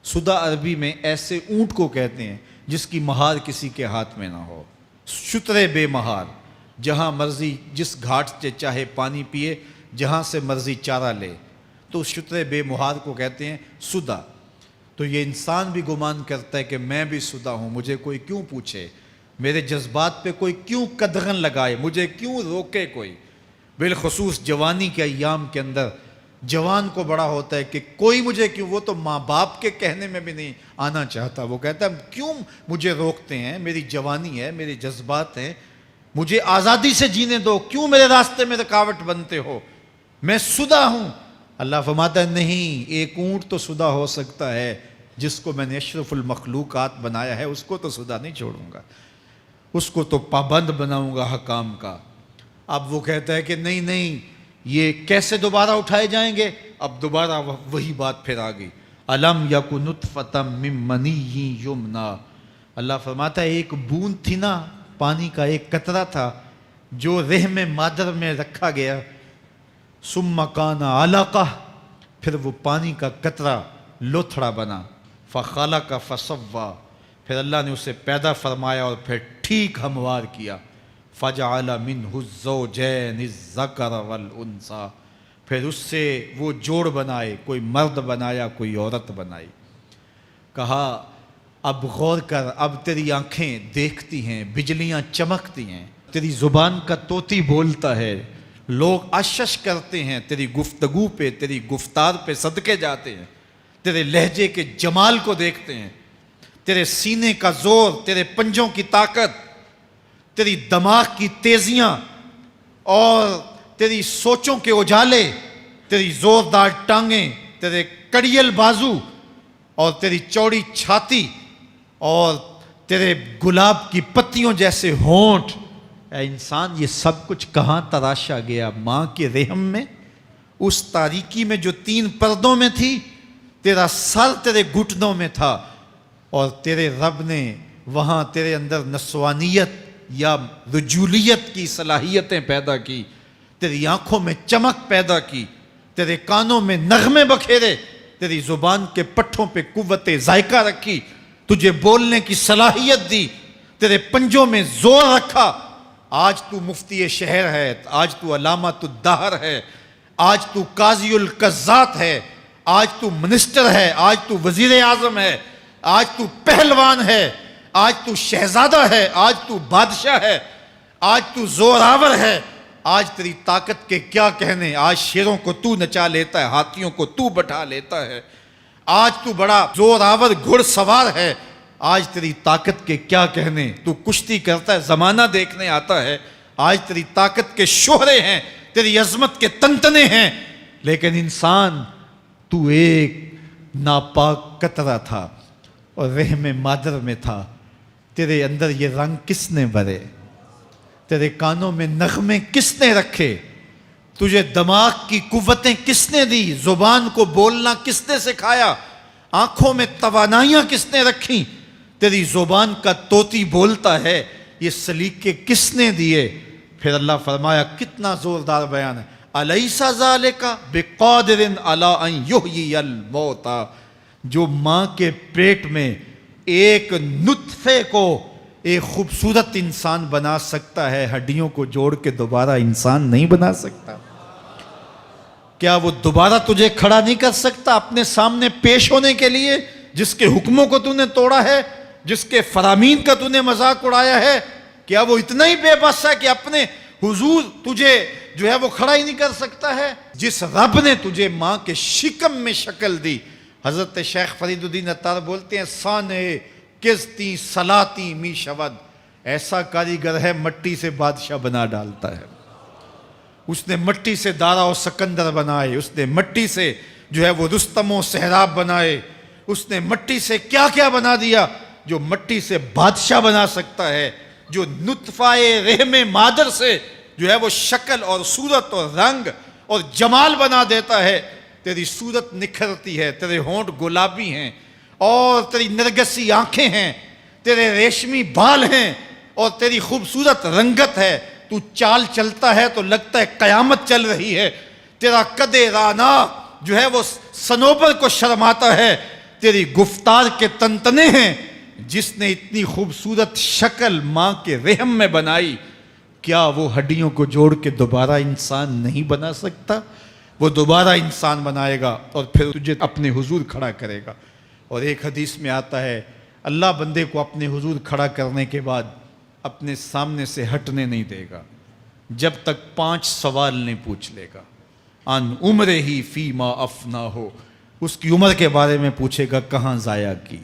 سدا عربی میں ایسے اونٹ کو کہتے ہیں جس کی مہار کسی کے ہاتھ میں نہ ہو، شترے بے مہار، جہاں مرضی جس گھاٹ سے چاہے پانی پیے، جہاں سے مرضی چارہ لے، تو شترے بے مہار کو کہتے ہیں سدا۔ تو یہ انسان بھی گمان کرتا ہے کہ میں بھی سدا ہوں، مجھے کوئی کیوں پوچھے، میرے جذبات پہ کوئی کیوں قدغن لگائے، مجھے کیوں روکے کوئی۔ بالخصوص جوانی کے ایام کے اندر جوان کو بڑا ہوتا ہے کہ کوئی مجھے کیوں، وہ تو ماں باپ کے کہنے میں بھی نہیں آنا چاہتا، وہ کہتا ہے کیوں مجھے روکتے ہیں، میری جوانی ہے، میرے جذبات ہیں، مجھے آزادی سے جینے دو، کیوں میرے راستے میں رکاوٹ بنتے ہو، میں سدا ہوں۔ اللہ فرماتا ہے نہیں، ایک اونٹ تو سدا ہو سکتا ہے، جس کو میں نے اشرف المخلوقات بنایا ہے اس کو تو سدا نہیں چھوڑوں گا، اس کو تو پابند بناؤں گا حکام کا۔ اب وہ کہتا ہے کہ نہیں نہیں، یہ کیسے دوبارہ اٹھائے جائیں گے؟ اب دوبارہ وہی بات پھر آ گئی، الم یک نطفۃ من منی یمنی، اللہ فرماتا ہے ایک بوند تھی نا، پانی کا ایک قطرہ تھا جو رحم مادر میں رکھا گیا، ثم کان علقہ، پھر وہ پانی کا قطرہ لوتھڑا بنا، فخلق فسوی، پھر اللہ نے اسے پیدا فرمایا اور پھر ٹھیک ہموار کیا، فجعل منہ الزوجین الذکر والانثی، پھر اس سے وہ جوڑ بنائے، کوئی مرد بنایا کوئی عورت بنائی۔ کہا اب غور کر، اب تیری آنکھیں دیکھتی ہیں، بجلیاں چمکتی ہیں، تیری زبان کا طوطی بولتا ہے، لوگ اشش کرتے ہیں تیری گفتگو پہ، تیری گفتار پہ صدقے جاتے ہیں، تیرے لہجے کے جمال کو دیکھتے ہیں، تیرے سینے کا زور، تیرے پنجوں کی طاقت، تیری دماغ کی تیزیاں اور تیری سوچوں کے اجالے، تیری زوردار ٹانگیں، تیرے کڑیل بازو اور تیری چوڑی چھاتی اور تیرے گلاب کی پتیوں جیسے ہونٹ، اے انسان یہ سب کچھ کہاں تراشا گیا؟ ماں کے رحم میں، اس تاریکی میں جو 3 پردوں میں تھی، تیرا سر تیرے گھٹنوں میں تھا، اور تیرے رب نے وہاں تیرے اندر نسوانیت یا رجولیت کی صلاحیتیں پیدا کی، تیری آنکھوں میں چمک پیدا کی، تیرے کانوں میں نغمے بکھیرے، تیری زبان کے پٹھوں پہ قوت ذائقہ رکھی، تجھے بولنے کی صلاحیت دی، تیرے پنجوں میں زور رکھا۔ آج تو مفتی شہر ہے، آج تو علامۃ الدہر ہے، آج تو قاضی القضات ہے، آج تو منسٹر ہے، آج تو وزیر اعظم ہے، آج تو پہلوان ہے، آج تو شہزادہ ہے، آج تو بادشاہ ہے، آج تو زوراور ہے۔ آج تیری طاقت کے کیا کہنے، آج شیروں کو تو نچا لیتا ہے، ہاتھیوں کو تو بٹھا لیتا ہے، آج تو بڑا زوراور گھڑ سوار ہے، آج تیری طاقت کے کیا کہنے، تو کشتی کرتا ہے، زمانہ دیکھنے آتا ہے، آج تیری طاقت کے شوہرے ہیں، تیری عظمت کے تنتنے ہیں، لیکن انسان تو ایک ناپاک قطرہ تھا اور رحم مادر میں تھا۔ تیرے اندر یہ رنگ کس نے بھرے، تیرے کانوں میں نغمے کس نے رکھے، تجھے دماغ کی قوتیں کس نے دی، زبان کو بولنا کس نے سکھایا، آنکھوں میں توانائیاں کس نے رکھیں، تیری زبان کا طوطی بولتا ہے، یہ سلیقے کس نے دیے۔ پھر اللہ فرمایا، کتنا زوردار بیان ہے، الیس ذالک بقادر علی ان یحیی الموتى، جو ماں کے پیٹ میں ایک نطفے کو ایک خوبصورت انسان بنا سکتا ہے، ہڈیوں کو جوڑ کے دوبارہ انسان نہیں بنا سکتا؟ کیا وہ دوبارہ تجھے کھڑا نہیں کر سکتا اپنے سامنے پیش ہونے کے لیے، جس کے حکموں کو تو نے توڑا ہے، جس کے فرامین کا تو نے مذاق اڑایا ہے؟ کیا وہ اتنا ہی بے بس ہے کہ اپنے حضور تجھے جو ہے وہ کھڑا ہی نہیں کر سکتا ہے؟ جس رب نے تجھے ماں کے شکم میں شکل دی، حضرت شیخ فرید الدین عطار بولتے ہیں، سانے کزتی سلاتی می شود، ایسا کاریگر ہے مٹی سے بادشاہ بنا ڈالتا ہے۔ اس نے مٹی سے دارا و سکندر بنائے، اس نے مٹی سے جو ہے وہ رستم و سہراب بنائے، اس نے مٹی سے کیا کیا بنا دیا، جو مٹی سے بادشاہ بنا سکتا ہے، جو نطفہ رحم مادر سے جو ہے وہ شکل اور صورت اور رنگ اور جمال بنا دیتا ہے۔ تیری صورت نکھرتی ہے، تیرے ہونٹ گلابی ہیں اور تیری نرگسی آنکھیں ہیں، تیرے ریشمی بال ہیں اور تیری خوبصورت رنگت ہے، تو چال چلتا ہے تو لگتا ہے قیامت چل رہی ہے، تیرا قد رانا جو ہے وہ صنوبر کو شرماتا ہے، تیری گفتار کے تنتنے ہیں۔ جس نے اتنی خوبصورت شکل ماں کے رحم میں بنائی، کیا وہ ہڈیوں کو جوڑ کے دوبارہ انسان نہیں بنا سکتا؟ وہ دوبارہ انسان بنائے گا اور پھر تجھے اپنے حضور کھڑا کرے گا۔ اور ایک حدیث میں آتا ہے، اللہ بندے کو اپنے حضور کھڑا کرنے کے بعد اپنے سامنے سے ہٹنے نہیں دے گا جب تک 5 سوال نہیں پوچھ لے گا۔ ان عمر ہی فیما افنا ہو، اس کی عمر کے بارے میں پوچھے گا، کہاں ضائع کی؟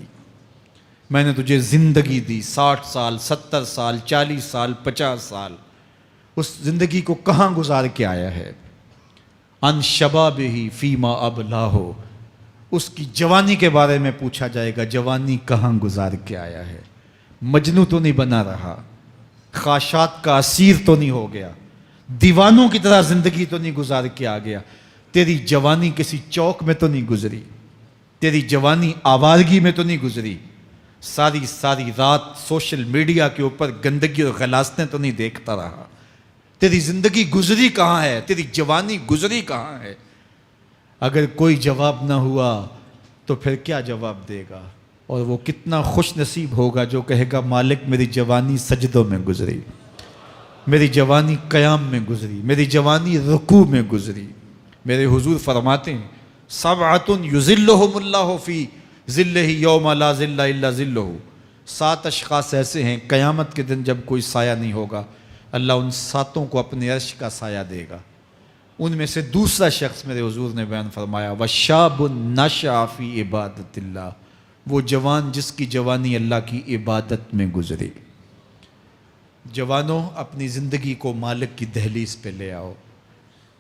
میں نے تجھے زندگی دی، 60 سال 70 سال 40 سال 50 سال، اس زندگی کو کہاں گزار کے آیا ہے؟ ان شباب ہی فیما ابلا ہو، اس کی جوانی کے بارے میں پوچھا جائے گا، جوانی کہاں گزار کے آیا ہے؟ مجنوں تو نہیں بنا رہا، خواہشات کا اسیر تو نہیں ہو گیا، دیوانوں کی طرح زندگی تو نہیں گزار کے آ گیا؟ تیری جوانی کسی چوک میں تو نہیں گزری، تیری جوانی آوارگی میں تو نہیں گزری، ساری رات سوشل میڈیا کے اوپر گندگی اور غلاظتیں تو نہیں دیکھتا رہا؟ تیری زندگی گزری کہاں ہے؟ تیری جوانی گزری کہاں ہے؟ اگر کوئی جواب نہ ہوا تو پھر کیا جواب دے گا؟ اور وہ کتنا خوش نصیب ہوگا جو کہے گا، مالک میری جوانی سجدوں میں گزری، میری جوانی قیام میں گزری، میری جوانی رکوع میں گزری۔ میرے حضور فرماتے ہیں، سبعۃ یظلھم اللہ فی ظلہ یوم لا ظل الا ظلہ، 7 اشخاص ایسے ہیں قیامت کے دن جب کوئی سایہ نہیں ہوگا، اللہ ان 7 کو اپنے عرش کا سایہ دے گا۔ ان میں سے دوسرا شخص میرے حضور نے بیان فرمایا، وَشَابٌ نَشَأَ فِي عِبَادَةِ اللَّهِ، وہ جوان جس کی جوانی اللہ کی عبادت میں گزری۔ جوانوں، اپنی زندگی کو مالک کی دہلیز پہ لے آؤ۔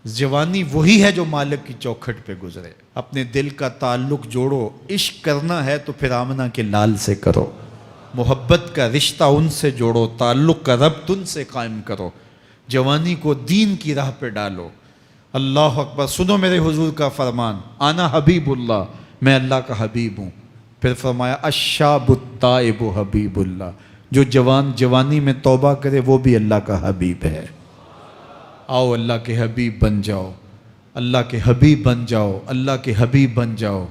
جوانی وہی ہے جو مالک کی چوکھٹ پہ گزرے۔ اپنے دل کا تعلق جوڑو، عشق کرنا ہے تو پھر آمنہ کے لال سے کرو، محبت کا رشتہ ان سے جوڑو، تعلق کا ربط ان سے قائم کرو، جوانی کو دین کی راہ پہ ڈالو۔ اللہ اکبر، سنو میرے حضور کا فرمان، انا حبیب اللہ، میں اللہ کا حبیب ہوں۔ پھر فرمایا، الشاب التائب حبیب اللہ، جو جوان جوانی میں توبہ کرے وہ بھی اللہ کا حبیب ہے۔ آؤ اللہ کے حبیب بن جاؤ، اللہ کے حبیب بن جاؤ، اللہ کے حبیب بن جاؤ،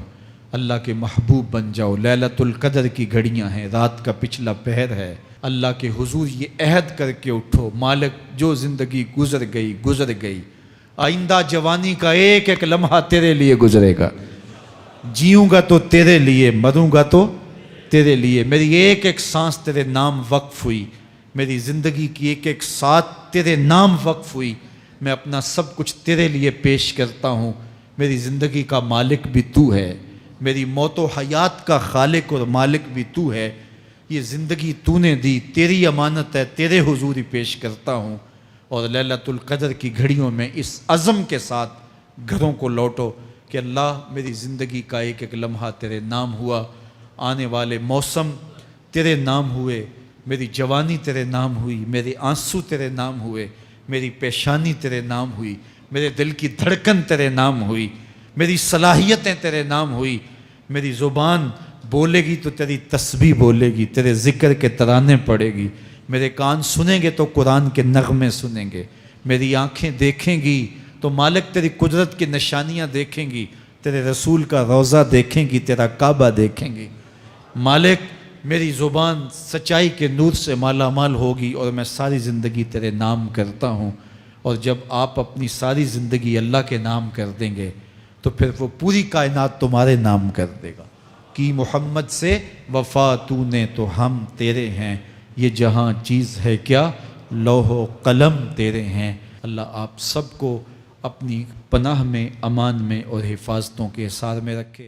اللہ کے محبوب بن جاؤ۔ لیلۃ القدر کی گھڑیاں ہیں، رات کا پچھلا پہر ہے۔ اللہ کے حضور یہ عہد کر کے اٹھو، مالک جو زندگی گزر گئی، آئندہ جوانی کا ایک ایک لمحہ تیرے لیے گزرے گا۔ جیوں گا تو تیرے لیے، مروں گا تو تیرے لیے۔ میری ایک ایک سانس تیرے نام وقف ہوئی، میری زندگی کی ایک ایک ساتھ تیرے نام وقف ہوئی۔ میں اپنا سب کچھ تیرے لیے پیش کرتا ہوں۔ میری زندگی کا مالک بھی تو ہے، میری موت و حیات کا خالق اور مالک بھی تو ہے۔ یہ زندگی تو نے دی، تیری امانت ہے، تیرے حضور ہی پیش کرتا ہوں۔ اور لیلۃ القدر کی گھڑیوں میں اس عزم کے ساتھ گھروں کو لوٹو کہ اللہ میری زندگی کا ایک ایک لمحہ تیرے نام ہوا، آنے والے موسم تیرے نام ہوئے، میری جوانی تیرے نام ہوئی، میرے آنسو تیرے نام ہوئے، میری پیشانی تیرے نام ہوئی، میرے دل کی دھڑکن تیرے نام ہوئی، میری صلاحیتیں تیرے نام ہوئی۔ میری زبان بولے گی تو تیری تسبیح بولے گی، تیرے ذکر کے ترانے پڑے گی، میرے کان سنیں گے تو قرآن کے نغمے سنیں گے، میری آنکھیں دیکھیں گی تو مالک تیری قدرت کی نشانیاں دیکھیں گی، تیرے رسول کا روضہ دیکھیں گی، تیرا کعبہ دیکھیں گی۔ مالک میری زبان سچائی کے نور سے مالا مال ہوگی اور میں ساری زندگی تیرے نام کرتا ہوں۔ اور جب آپ اپنی ساری زندگی اللہ کے نام کر دیں گے تو پھر وہ پوری کائنات تمہارے نام کر دے گا۔ کی محمد سے وفا تو نے تو ہم تیرے ہیں، یہ جہاں چیز ہے کیا لوح و قلم تیرے ہیں۔ اللہ آپ سب کو اپنی پناہ میں، امان میں اور حفاظتوں کے حصار میں رکھے۔